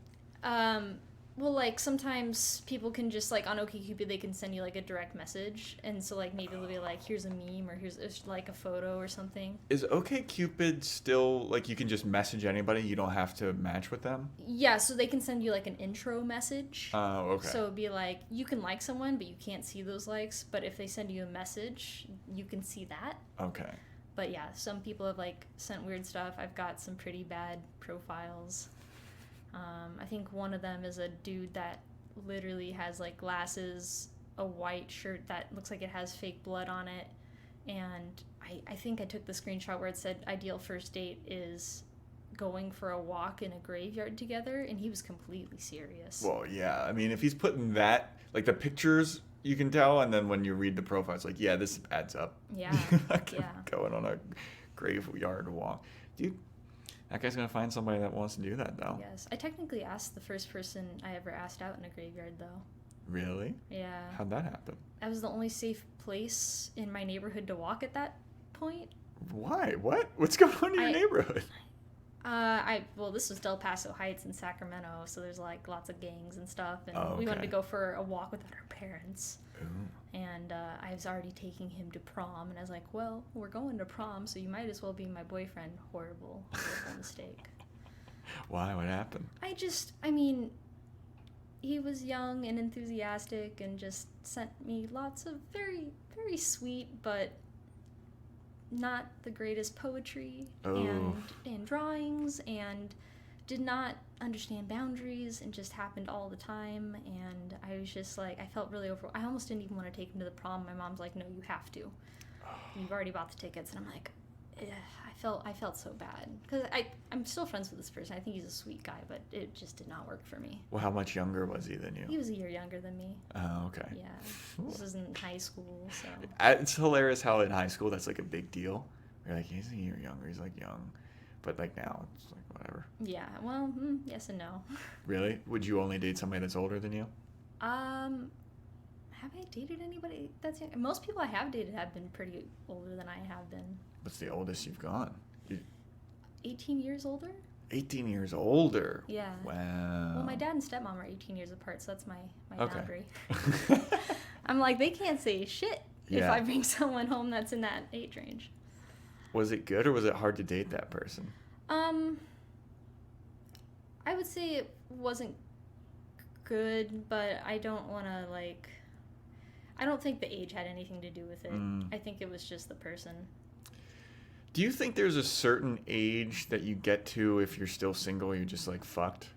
Well, like sometimes people can just like on OkCupid they can send you like a direct message, and so like maybe they'll be like, here's a meme or here's like a photo or something. Is OkCupid still like you can just message anybody, you don't have to match with them? Yeah, so they can send you like an intro message. Oh, okay. So it'd be like you can like someone but you can't see those likes, but if they send you a message you can see that. Okay. But yeah, some people have like sent weird stuff. I've got some pretty bad profiles. I think one of them is a dude that literally has like glasses, a white shirt that looks like it has fake blood on it, and I think I took the screenshot where it said ideal first date is going for a walk in a graveyard together, and he was completely serious. Well, yeah. I mean, if he's putting that, like the pictures, you can tell, and then when you read the profile, it's like, yeah, this adds up. Yeah. Going on a graveyard walk. Dude, that guy's going to find somebody that wants to do that, though. Yes. I technically asked the first person I ever asked out in a graveyard, though. Really? Yeah. How'd that happen? That was the only safe place in my neighborhood to walk at that point. Why? What? What's going on in your neighborhood? Well, this was Del Paso Heights in Sacramento, so there's like lots of gangs and stuff, and Oh, we wanted okay. to go for a walk without our parents. Ooh. And I was already taking him to prom, and I was like, well, we're going to prom, so you might as well be my boyfriend. Horrible, horrible mistake. Why? What happened? I mean, he was young and enthusiastic and just sent me lots of very, very sweet, but not the greatest poetry and drawings, and did not understand boundaries and just happened all the time. And I was just like, I felt really I almost didn't even want to take him to the prom. My mom's like, no, you have to. You've already bought the tickets. And I'm like, I felt so bad because I'm still friends with this person. I think he's a sweet guy, but it just did not work for me. Well, how much younger was he than you? He was a year younger than me. Oh, okay. Yeah, this was in high school, so. It's hilarious how in high school that's like a big deal. You're like, he's a year younger. He's like young, but like now it's like whatever. Yeah. Well, yes and no. Really? Would you only date somebody that's older than you? Have I dated anybody that's young? Most people I have dated have been pretty older than I have been. What's the oldest you've gone? 18 years older? 18 years older. Yeah. Wow. Well, my dad and stepmom are 18 years apart, so that's my Okay. boundary. I'm like, they can't say shit if Yeah. I bring someone home that's in that age range. Was it good or was it hard to date that person? I would say it wasn't good, but I don't want to, like... I don't think the age had anything to do with it. I think it was just the person. Do you think there's a certain age that you get to if you're still single, you're just like fucked?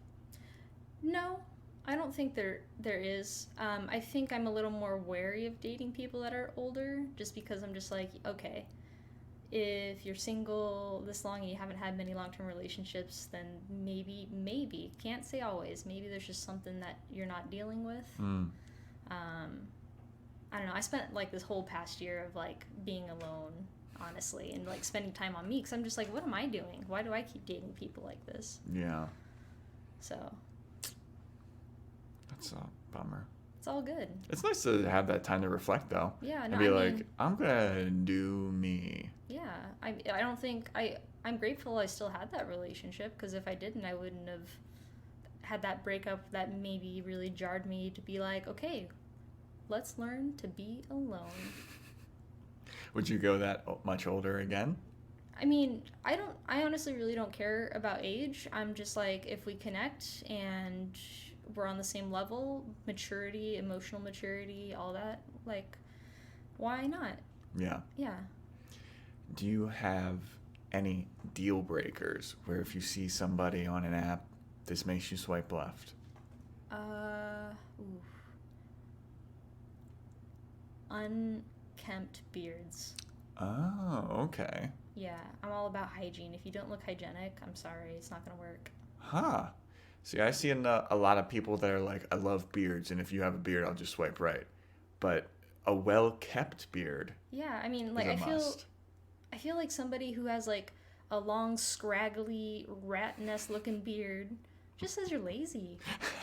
No, I don't think there is. I think I'm a little more wary of dating people that are older, just because I'm just like, okay, if you're single this long and you haven't had many long-term relationships, then maybe, can't say always, maybe there's just something that you're not dealing with. I don't know, I spent like this whole past year of like being alone, honestly, and like spending time on me, because I'm just like, what am I doing? Why do I keep dating people like this? Yeah. So That's a bummer. it's all good. It's nice to have that time to reflect, though. Yeah, and no, be I like, mean, I'm gonna do me. yeah, I don't think I'm grateful I still had that relationship, because if I didn't, I wouldn't have had that breakup that maybe really jarred me to be like, okay, let's learn to be alone. Would you go that much older again? I mean, I honestly really don't care about age. I'm just like, if we connect and we're on the same level, maturity, emotional maturity, all that, like, why not? Yeah. Yeah. Do you have any deal breakers where if you see somebody on an app, this makes you swipe left? Oof. Unkempt beards. Oh, okay. Yeah, I'm all about hygiene. If you don't look hygienic, I'm sorry, it's not gonna work. Huh. See, I see a lot of people that are like, I love beards, and if you have a beard, I'll just swipe right. But a well-kept beard Yeah, I mean, like, is a must. I feel like somebody who has like a long, scraggly, rat nest looking beard just says you're lazy.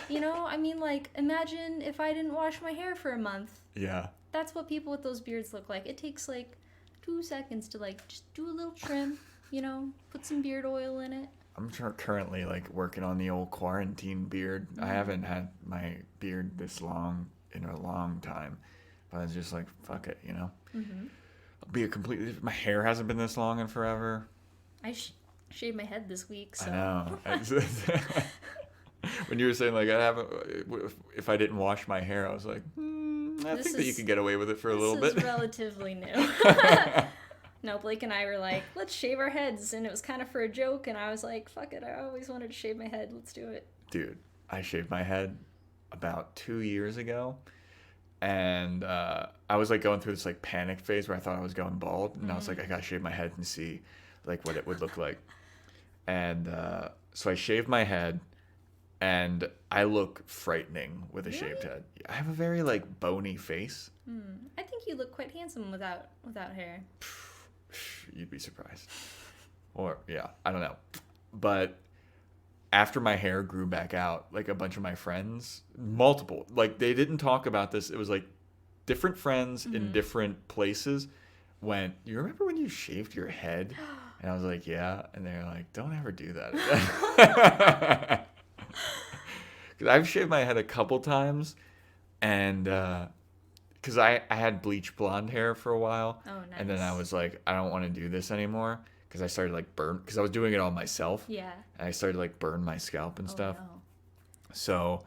You know, I mean, like, imagine if I didn't wash my hair for a month. Yeah. That's what people with those beards look like. It takes like 2 seconds to like just do a little trim, you know, put some beard oil in it. I'm currently like working on the old quarantine beard. I haven't had my beard this long in a long time, but I was just like, fuck it, you know. I'll be a completely. My hair hasn't been this long in forever. I shaved my head this week, so. I know. When you were saying like I haven't, if I didn't wash my hair, I was like, I think that you could get away with it for a little bit. This is relatively new. No, Blake and I were like, let's shave our heads, and it was kind of for a joke, and I was like, fuck it, I always wanted to shave my head, let's do it. Dude, I shaved my head about 2 years ago, and I was like going through this like panic phase where I thought I was going bald, and I was like, I gotta shave my head and see like what it would look like. And so I shaved my head, and I look frightening with a shaved head. I have a very like bony face. I think you look quite handsome without hair. You'd be surprised. Or yeah, I don't know. But after my hair grew back out, like a bunch of my friends, multiple, like they didn't talk about this. It was like different friends in different places went, you remember when you shaved your head? And I was like, yeah. And they're like, don't ever do that again. Because I've shaved my head a couple times, and because I had bleach blonde hair for a while. Oh, nice. And then I was like, I don't want to do this anymore. Because I started like burn, because I was doing it all myself. Yeah. And I started like burn my scalp and stuff. No. So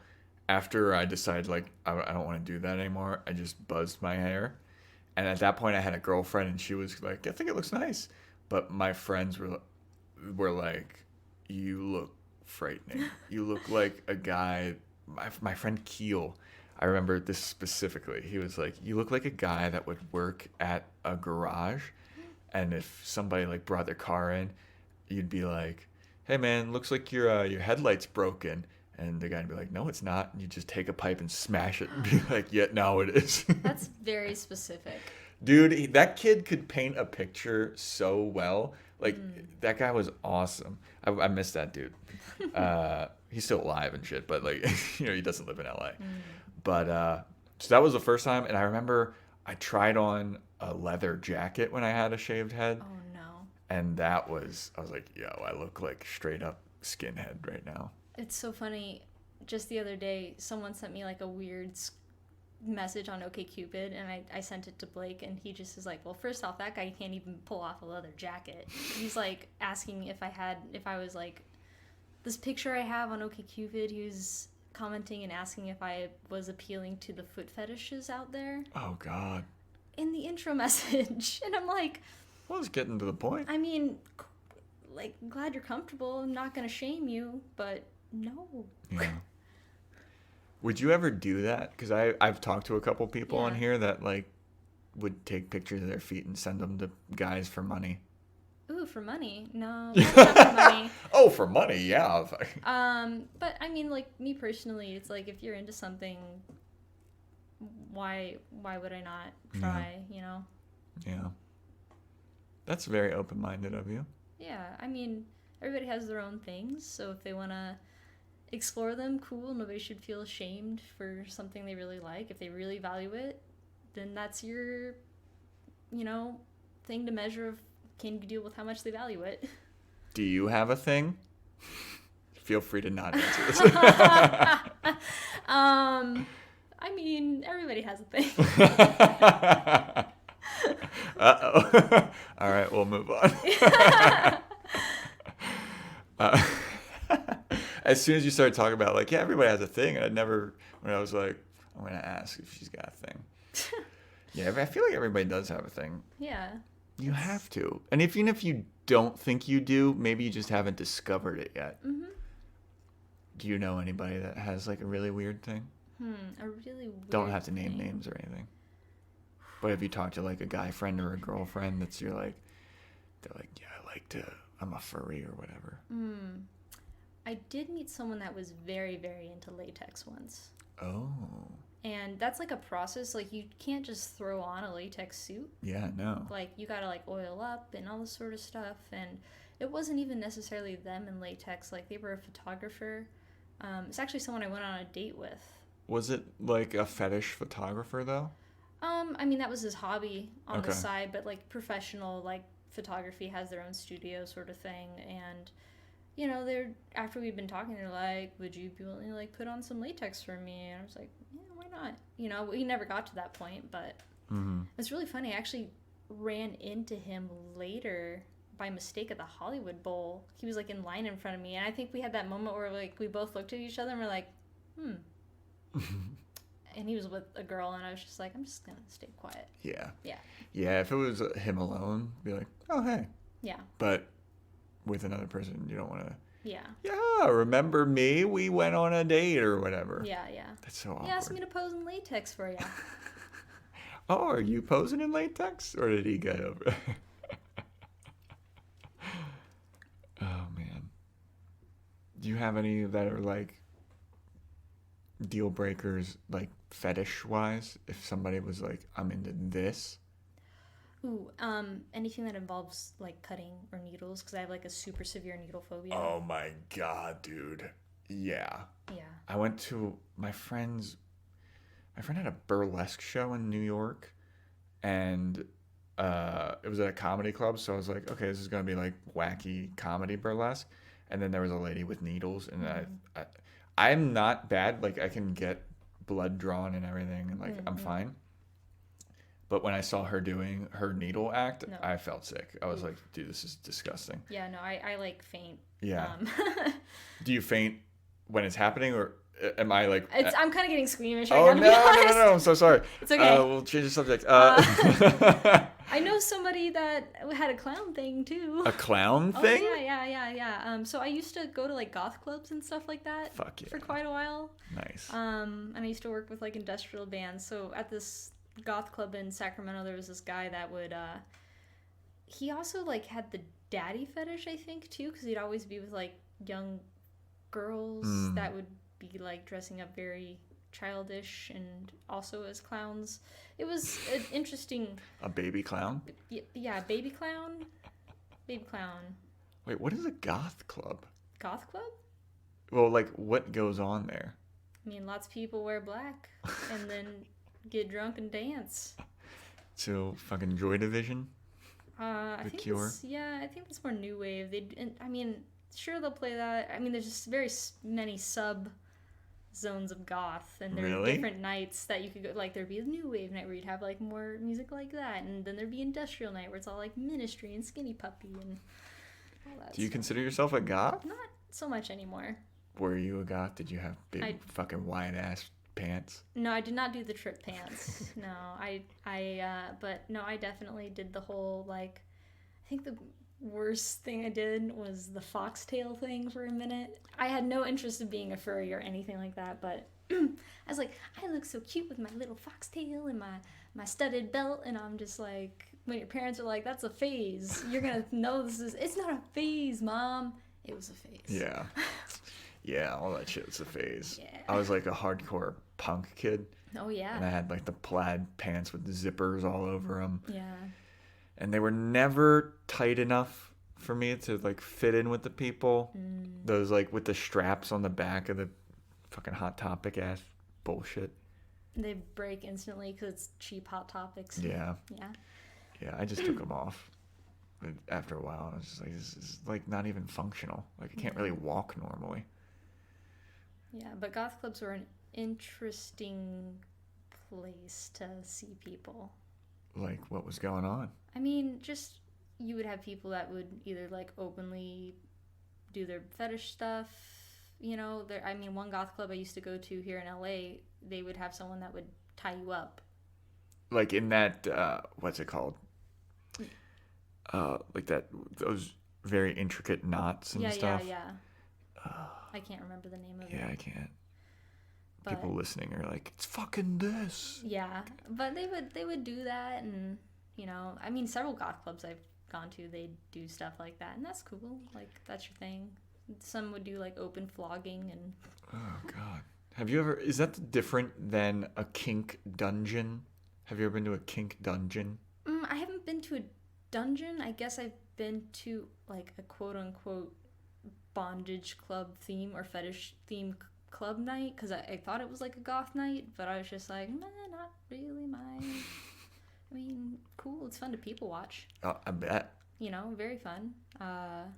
after I decided like I don't want to do that anymore, I just buzzed my hair. And at that point I had a girlfriend and she was like, I think it looks nice. But my friends were like, you look frightening. You look like a guy, my friend Keel, I remember this specifically. He was like, you look like a guy that would work at a garage. And if somebody like brought their car in, you'd be like, hey man, looks like your headlight's broken. And the guy'd be like, no, it's not. And you just take a pipe and smash it and be like, yeah, no, it is. That's very specific. Dude, that kid could paint a picture so well. Like, that guy was awesome. I miss that dude. He's still alive and shit, but like, he doesn't live in LA. But so that was the first time. And I remember I tried on a leather jacket when I had a shaved head. Oh, no. And I was like, yo, I look like straight up skinhead right now. It's so funny. Just the other day, someone sent me like a weird message on OkCupid, and I sent it to Blake, and he just is like, well, first off, that guy can't even pull off a leather jacket. He's like asking if I was like, this picture I have on OkCupid, he was commenting and asking if I was appealing to the foot fetishes out there. Oh, God. In the intro message. And I'm like, well, it's getting to the point. I mean, like, glad you're comfortable. I'm not going to shame you, but no. Yeah. Would you ever do that? Because I've talked to a couple people on here that like would take pictures of their feet and send them to guys for money. Ooh, for money? No, not for money. Oh, for money, yeah. But I mean, like, me personally, it's like, if you're into something, why would I not try? Yeah. Yeah. That's very open-minded of you. Yeah, I mean, everybody has their own things, so if they want to explore them, cool. Nobody should feel ashamed for something they really like. If they really value it, then that's your, thing to measure of, can you deal with how much they value it. Do you have a thing? Feel free to not answer this. I mean, everybody has a thing. Uh-oh. All right, we'll move on. As soon as you started talking about, like, yeah, everybody has a thing, when I was like, I'm going to ask if she's got a thing. Yeah, I feel like everybody does have a thing. Yeah. You have to. And even if you don't think you do, maybe you just haven't discovered it yet. Mm-hmm. Do you know anybody that has, like, a really weird thing? A really weird Don't have to name thing. names or anything. But if you talk to, like, a guy friend or a girlfriend they're like, yeah, I'm a furry or whatever. I did meet someone that was very, very into latex once. Oh. And that's like a process. Like, you can't just throw on a latex suit. Yeah, no. Like, you gotta, like, oil up and all this sort of stuff. And it wasn't even necessarily them in latex. Like, they were a photographer. It's actually someone I went on a date with. Was it, like, a fetish photographer, though? I mean, that was his hobby on the Okay. side. But, like, professional, like, photography has their own studio sort of thing. And after we'd been talking, they're like, would you be willing to, like, put on some latex for me? And I was like, yeah, why not? We never got to that point, but it's really funny. I actually ran into him later by mistake at the Hollywood Bowl. He was, like, in line in front of me, and I think we had that moment where, like, we both looked at each other and we're like, and he was with a girl, and I was just like, I'm just gonna stay quiet. Yeah. Yeah. Yeah, if it was him alone, be like, oh, hey. Yeah. But with another person, you don't want to. Yeah. Yeah, remember me? We went on a date or whatever. Yeah. That's so awkward. He asked me to pose in latex for you. Oh, are you posing in latex? Or did he get over it? Oh, man. Do you have any that are, like, deal breakers, like, fetish-wise? If somebody was like, I'm into this? Ooh, anything that involves, like, cutting or needles, because I have, like, a super severe needle phobia. Oh, my God, dude. Yeah. Yeah. I went to my friend had a burlesque show in New York, and it was at a comedy club, so I was like, okay, this is gonna be like wacky comedy burlesque. And then there was a lady with needles, and I'm not bad. Like I can get blood drawn and everything, and like I'm fine. But when I saw her doing her needle act, I felt sick. I was like, dude, this is disgusting. Yeah, no, I like faint. Yeah. Do you faint when it's happening, or am I like... I'm kind of getting squeamish. Oh, no, I'm so sorry. It's okay. We'll change the subject. I know somebody that had a clown thing, too. A clown thing? Oh, yeah. So I used to go to, like, goth clubs and stuff like that. Fuck yeah. For quite a while. Nice. And I used to work with, like, industrial bands. So at this goth club in Sacramento, there was this guy that would... he also, like, had the daddy fetish, I think, too, because he'd always be with, like, young girls that would be, like, dressing up very childish and also as clowns. It was an interesting... A baby clown? Yeah, baby clown. Baby clown. Wait, what is a goth club? Goth club? Well, like, what goes on there? I mean, lots of people wear black and then get drunk and dance. So, fucking Joy Division? I think Cure? I think it's more new wave. Sure, they'll play that. I mean, there's just very many sub zones of goth, and there are different nights that you could go. Like, there'd be a new wave night where you'd have like more music like that, and then there'd be industrial night where it's all like Ministry and Skinny Puppy and all that. Do you consider yourself a goth? Not so much anymore. Were you a goth? Did you have big fucking wide ass pants? No, I did not do the trip pants. No, but no, I definitely did the whole, like, I think the worst thing I did was the foxtail thing for a minute. I had no interest in being a furry or anything like that, but I was like, I look so cute with my little foxtail and my studded belt, and I'm just like, when your parents are like, that's a phase, you're gonna know it's not a phase, Mom. It was a phase. Yeah. Yeah, all that shit was a phase. Yeah. I was like a hardcore punk kid. Oh, yeah. And I had like the plaid pants with the zippers all over them. Yeah. And they were never tight enough for me to like fit in with the people. Those like with the straps on the back of the fucking Hot Topic ass bullshit. They break instantly because it's cheap Hot Topics. Yeah. Yeah. Yeah, I just took them off. But after a while, I was just like, this is like not even functional. Like I can't really walk normally. Yeah, but goth clubs were an interesting place to see people. Like, what was going on? I mean, just you would have people that would either like openly do their fetish stuff. You know, one goth club I used to go to here in LA, they would have someone that would tie you up. Like in that, what's it called? Like those very intricate knots and stuff. Yeah. I can't remember the name of it. Yeah, I can't. But, people listening are like, it's fucking this. Yeah, but they would do that, and you know, I mean, several goth clubs I've gone to, they do stuff like that, and that's cool. Like, that's your thing. Some would do like open flogging and. Oh God, have you ever? Is that different than a kink dungeon? Have you ever been to a kink dungeon? I haven't been to a dungeon. I guess I've been to like a quote unquote bondage club theme or fetish theme club night, because I thought it was like a goth night, but I was just like, nah, not really my. I mean, cool. It's fun to people watch. Oh, I bet. You know, very fun. Well,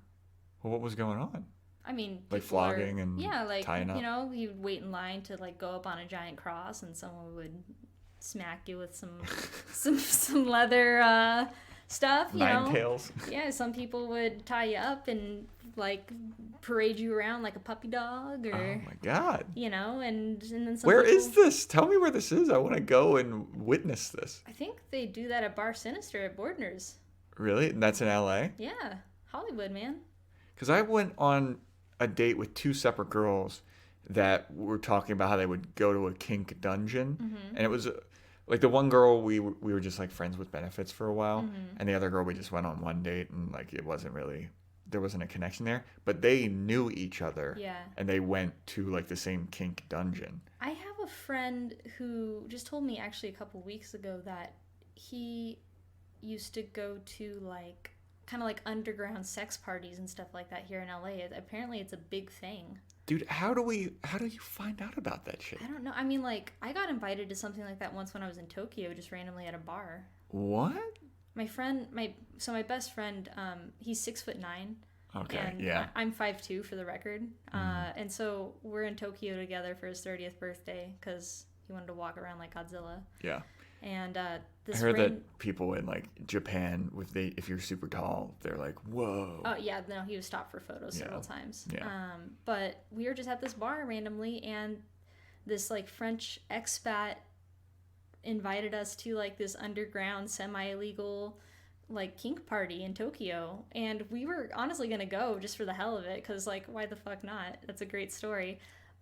what was going on? I mean, like flogging and like tying up. You know, you'd wait in line to like go up on a giant cross, and someone would smack you with some leather stuff. You know, nine tails. Yeah, some people would tie you up and like parade you around like a puppy dog, or oh my God, you know, and then some. Where is this? Tell me where this is. I want to go and witness this. I think they do that at Bar Sinister at Bordner's. Really? And that's in LA? Yeah, Hollywood, man. Because I went on a date with two separate girls that were talking about how they would go to a kink dungeon, and it was like the one girl we were just like friends with benefits for a while, and the other girl we just went on one date, and like it wasn't really, there wasn't a connection there, but they knew each other. Yeah. And they went to like the same kink dungeon. I have a friend who just told me actually a couple weeks ago that he used to go to like kind of like underground sex parties and stuff like that here in LA. Apparently it's a big thing. Dude, how do you find out about that shit? I don't know. I mean, like, I got invited to something like that once when I was in Tokyo, just randomly at a bar. What? my friend, my best friend, he's 6'9". Okay, and yeah. I'm 5'2" for the record. And so we're in Tokyo together for his 30th birthday because he wanted to walk around like Godzilla. Yeah. And I heard that people in like Japan, if you're super tall, they're like, whoa. Oh yeah, no, he was stopped for photos several times. Yeah. But we were just at this bar randomly, and this like French expat invited us to like this underground semi-illegal like kink party in Tokyo, and we were honestly gonna go just for the hell of it because like why the fuck not? That's a great story.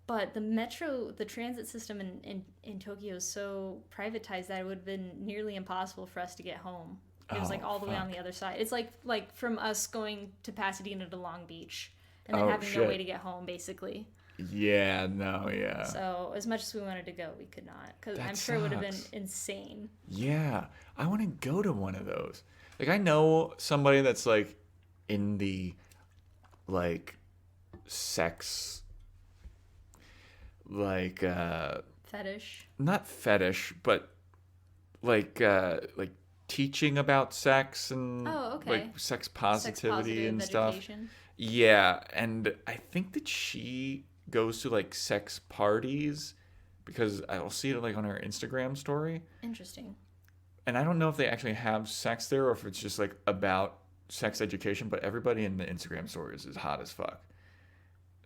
But the transit system in Tokyo is so privatized that it would have been nearly impossible for us to get home. It was like all the way on the other side. It's like from us going to Pasadena to Long Beach and then having no way to get home, basically. Yeah, no, yeah. So as much as we wanted to go, we could not, because I'm sure it would have been insane. Yeah, I want to go to one of those. Like, I know somebody that's like in the like sex, like fetish. Not fetish, but like teaching about sex and like sex positivity and stuff. Education. Yeah, and I think that she goes to like sex parties because I'll see it like on her Instagram story. Interesting. And I don't know if they actually have sex there or if it's just like about sex education, but everybody in the Instagram stories is hot as fuck.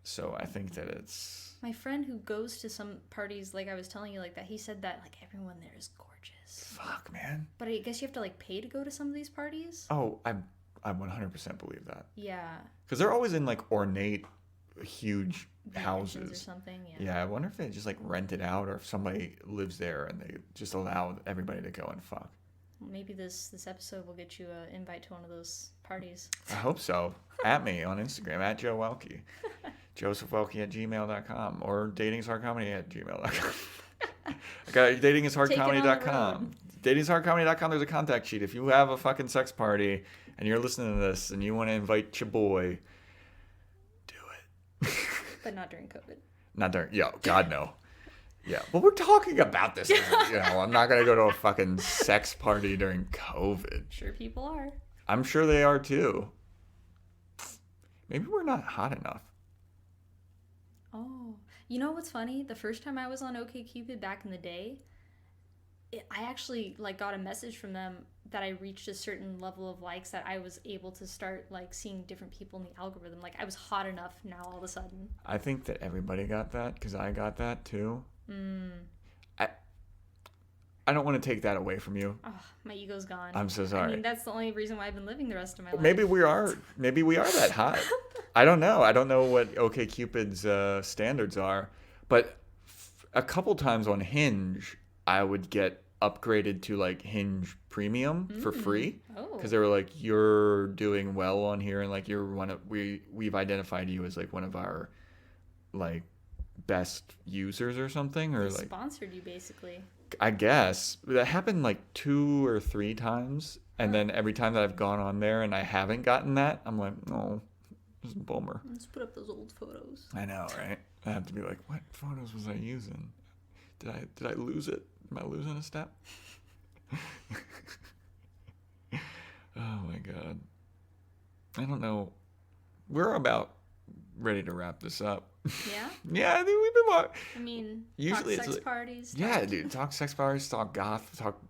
So I think that it's... My friend who goes to some parties, like I was telling you, like that, he said that like everyone there is gorgeous. Fuck, man. But I guess you have to like pay to go to some of these parties? Oh, I 100% believe that. Yeah. Because they're always in like ornate, huge houses or something. Yeah, I wonder if they just like rent it out or if somebody lives there and they just allow everybody to go and fuck. Maybe this episode will get you an invite to one of those parties. I hope so. At me on Instagram, at Joe Welkie. JosephWelkie@gmail.com or datingishardcomedy@gmail.com. I got datingishardcomedy.com. Datingishardcomedy.com, there's a contact sheet. If you have a fucking sex party and you're listening to this and you want to invite your boy, do it. But not during COVID. Not during, God no. Yeah, but we're talking about this. I'm not going to go to a fucking sex party during COVID. Sure people are. I'm sure they are too. Maybe we're not hot enough. Oh. You know what's funny? The first time I was on OkCupid back in the day, I actually like got a message from them that I reached a certain level of likes that I was able to start like seeing different people in the algorithm. Like I was hot enough now all of a sudden. I think that everybody got that because I got that too. I don't want to take that away from you. Oh, my ego's gone. I'm so sorry. I mean, that's the only reason why I've been living the rest of my life. Maybe we are that hot. I don't know. I don't know what OkCupid's standards are, but a couple times on Hinge, I would get upgraded to like Hinge Premium for free because they were like, you're doing well on here and like you're we've identified you as like one of our like best users or something, or they like sponsored you basically. I guess that happened like 2 or 3 times, and then every time that I've gone on there and I haven't gotten that, I'm like, oh, this is a bummer. Let's put up those old photos. I know, right? I have to be like, what photos was I using? Did I lose it? Am I losing a step? Oh my god. I don't know. We're about ready to wrap this up. Yeah? Yeah, I think we've been I mean, usually talk it's sex parties. Yeah, dude. Talk sex parties, talk goth, talk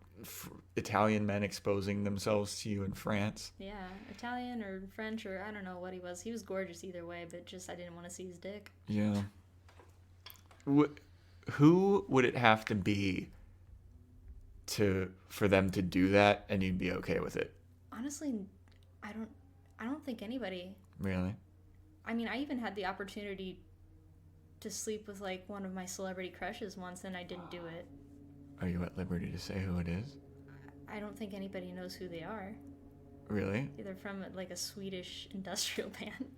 Italian men exposing themselves to you in France. Yeah, Italian or French or I don't know what he was. He was gorgeous either way, but just I didn't want to see his dick. Yeah. Who would it have to be for them to do that and you'd be okay with it? Honestly, I don't think anybody. Really? I mean, I even had the opportunity to sleep with like one of my celebrity crushes once and I didn't do it. Are you at liberty to say who it is? I don't think anybody knows who they are. Really? They're from like a Swedish industrial band.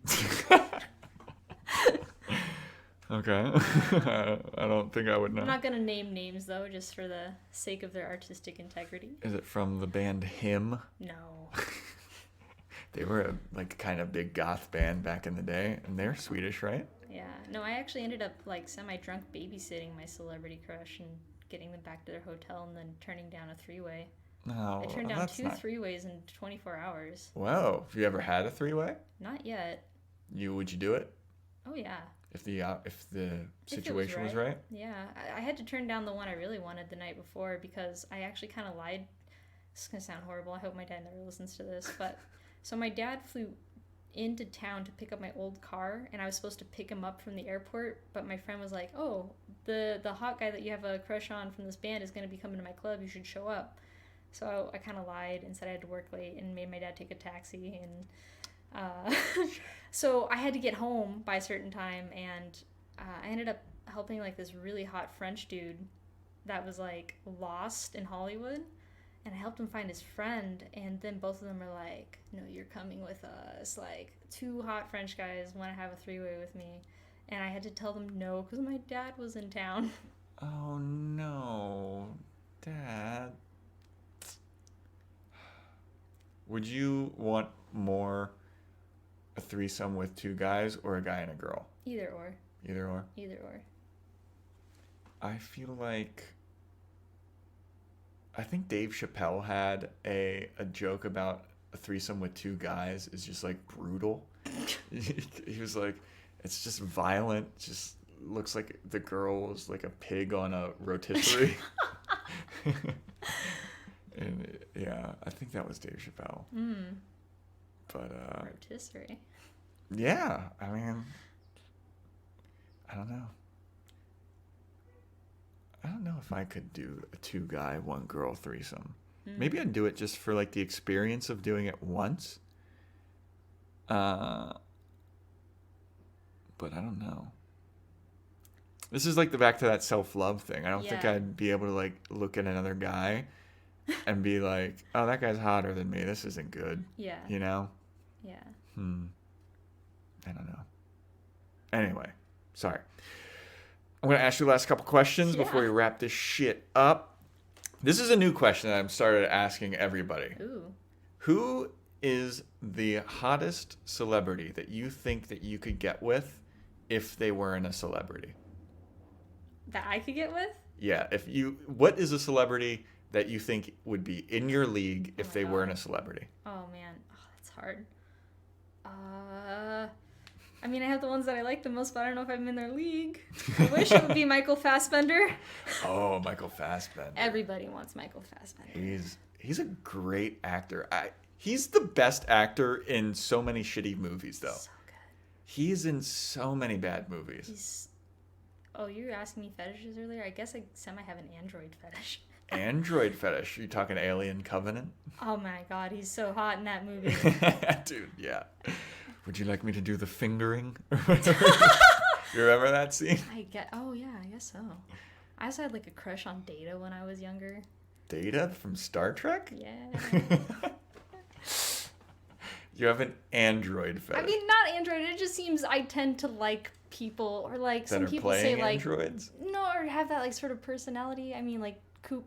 Okay. I don't think I would know. I'm not going to name names though, just for the sake of their artistic integrity. Is it from the band Him? No. They were a like kind of big goth band back in the day, and they're Swedish, right? Yeah. No, I actually ended up like semi-drunk babysitting my celebrity crush and getting them back to their hotel and then turning down a 3-way. No, I turned down that's 2 not... three-ways in 24 hours. Whoa. Have you ever had a three-way? Not yet. Would you do it? Oh, yeah. If the situation was right. right? Yeah. I had to turn down the one I really wanted the night before because I actually kind of lied. This is going to sound horrible. I hope my dad never listens to this. But so my dad flew into town to pick up my old car, and I was supposed to pick him up from the airport, but my friend was like, oh, the hot guy that you have a crush on from this band is going to be coming to my club. You should show up. So I kind of lied and said I had to work late and made my dad take a taxi. And so I had to get home by a certain time, and I ended up helping like this really hot French dude that was like lost in Hollywood. And I helped him find his friend, and then both of them were like, no, you're coming with us. Like, 2 hot French guys want to have a three-way with me. And I had to tell them no because my dad was in town. Oh, no. Dad. Would you want more a threesome with 2 guys or a guy and a girl? Either or. Either or? Either or. I feel like... I think Dave Chappelle had a joke about a threesome with 2 guys is just like brutal. He was like, it's just violent. Just looks like the girl was like a pig on a rotisserie. And yeah, I think that was Dave Chappelle. But rotisserie. Yeah, I mean, I don't know. I don't know if I could do a 2-guy, 1-girl threesome. Maybe I'd do it just for like the experience of doing it once. But I don't know. This is like the back to that self-love thing. I don't think I'd be able to like look at another guy and be like, oh, that guy's hotter than me. This isn't good. Yeah. You know? Yeah. I don't know. Anyway, sorry. I'm going to ask you the last couple questions before we wrap this shit up. This is a new question that I've started asking everybody. Ooh. Who is the hottest celebrity that you think that you could get with if they weren't a celebrity? That I could get with? Yeah. What is a celebrity that you think would be in your league if they weren't a celebrity? Oh, man. Oh, that's hard. I mean, I have the ones that I like the most, but I don't know if I'm in their league. I wish it would be Michael Fassbender. Oh, Michael Fassbender. Everybody wants Michael Fassbender. He's a great actor. He's the best actor in so many shitty movies, though. So good. He's in so many bad movies. Oh, you were asking me fetishes earlier? I guess I have an android fetish. Android fetish? You talking Alien Covenant? Oh my god, he's so hot in that movie. Dude, yeah. Would you like me to do the fingering? You remember that scene? Oh yeah, I guess so. I also had like a crush on Data when I was younger. Data from Star Trek? Yeah. You have an android fetish. I mean, not android. It just seems I tend to like people, or like some people say like androids? No, or have that like sort of personality. I mean, like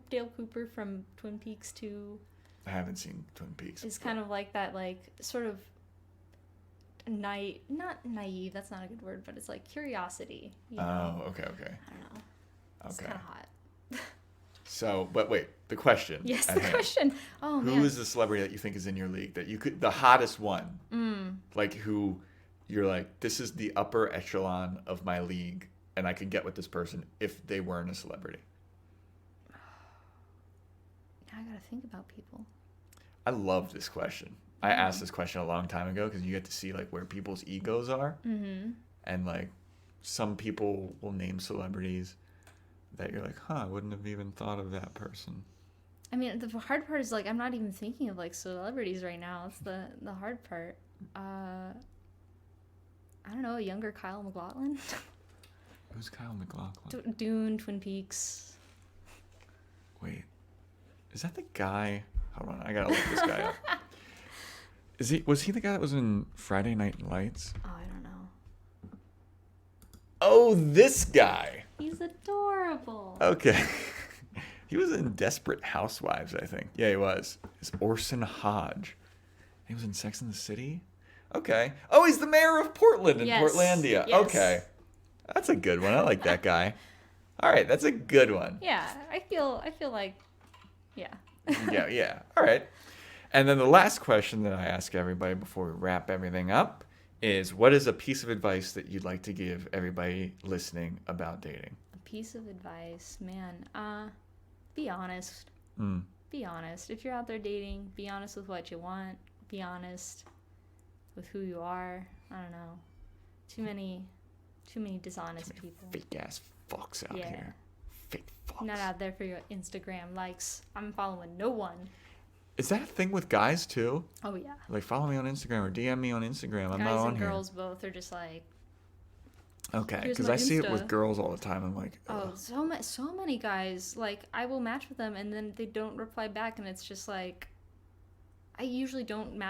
Dale Cooper from Twin Peaks 2. I haven't seen Twin Peaks. It's kind of like that, like sort of not naive. That's not a good word, but it's like curiosity. You know? Oh, okay. I don't know. It's kind of hot. So, but wait, the question. Yes, the question. Oh, man. Who is the celebrity that you think is in your league that you could, the hottest one? Like who you're like, this is the upper echelon of my league, and I could get with this person if they weren't a celebrity. Now I gotta think about people. I love this question. I asked this question a long time ago because you get to see like where people's egos are. Mm-hmm. And like some people will name celebrities that you're like, I wouldn't have even thought of that person. I mean, the hard part is like I'm not even thinking of like celebrities right now. It's the hard part. I don't know, a younger Kyle MacLachlan. Who's Kyle MacLachlan? Dune, Twin Peaks. Wait, is that the guy? Hold on, I gotta look this guy up. Was he the guy that was in Friday Night Lights? Oh, I don't know. Oh, this guy. He's adorable. Okay. He was in Desperate Housewives, I think. Yeah, he was. It's Orson Hodge. He was in Sex and the City? Okay. Oh, he's the mayor of Portland in Portlandia. Yes. Okay. That's a good one. I like that guy. All right, that's a good one. Yeah, I feel like, yeah, Yeah. All right. And then the last question that I ask everybody before we wrap everything up is, what is a piece of advice that you'd like to give everybody listening about dating? A piece of advice, man. Be honest. Be honest. If you're out there dating, be honest with what you want. Be honest with who you are. I don't know. Too many dishonest people. Fake ass fucks out here. Fake fucks. Not out there for your Instagram likes. I'm following no one. Is that a thing with guys too? Oh yeah. Like, follow me on Instagram or DM me on Instagram. I'm guys not on and here. girls both are just like. Okay, because I see it with girls all the time. I'm like, ugh. Oh, so many guys. Like, I will match with them and then they don't reply back, and it's just like, I usually don't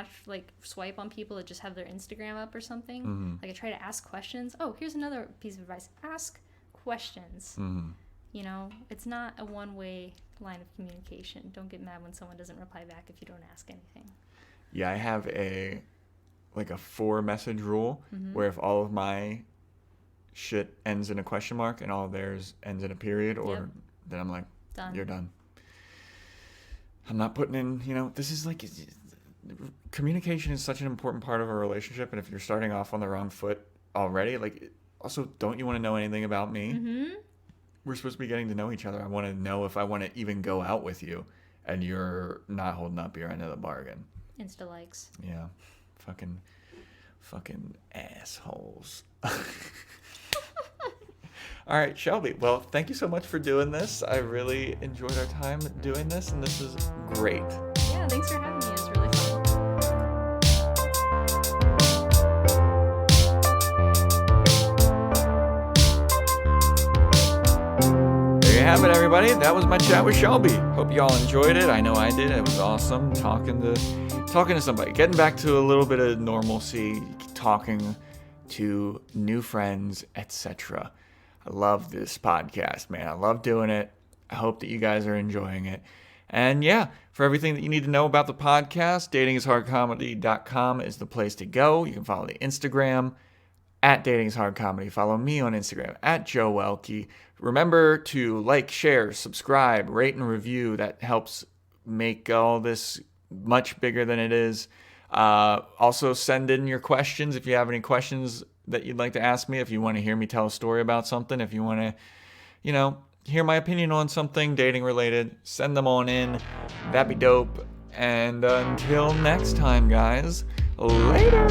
swipe on people that just have their Instagram up or something. Mm-hmm. Like, I try to ask questions. Oh, here's another piece of advice: ask questions. Mm-hmm. You know, it's not a one-way line of communication. Don't get mad when someone doesn't reply back if you don't ask anything. Yeah, I have a 4-message rule where if all of my shit ends in a question mark and all of theirs ends in a period, or then I'm like, done. You're done. I'm not putting in, this is like, communication is such an important part of a relationship, and if you're starting off on the wrong foot already, also, don't you want to know anything about me? Mm-hmm. We're supposed to be getting to know each other. I want to know if I want to even go out with you, and you're not holding up your end of the bargain. Insta likes. Yeah. Fucking assholes. All right, Shelby. Well, thank you so much for doing this. I really enjoyed our time doing this, and this is great. Yeah, thanks for having me. It was really fun. There you have it, everybody. That was my chat with Shelby. Hope you all enjoyed it. I know I did. It was awesome talking to somebody, getting back to a little bit of normalcy, talking to new friends, etc. I love this podcast, man. I love doing it. I hope that you guys are enjoying it. And yeah, for everything that you need to know about the podcast, datingishardcomedy.com is the place to go. You can follow the Instagram at datingishardcomedy. Follow me on Instagram at Joe Welkie. Remember to like, share, subscribe, rate, and review. That helps make all this much bigger than it is. Also, send in your questions if you have any questions that you'd like to ask me, if you want to hear me tell a story about something, if you want to, hear my opinion on something dating related, send them on in. That'd be dope. And until next time, guys, later.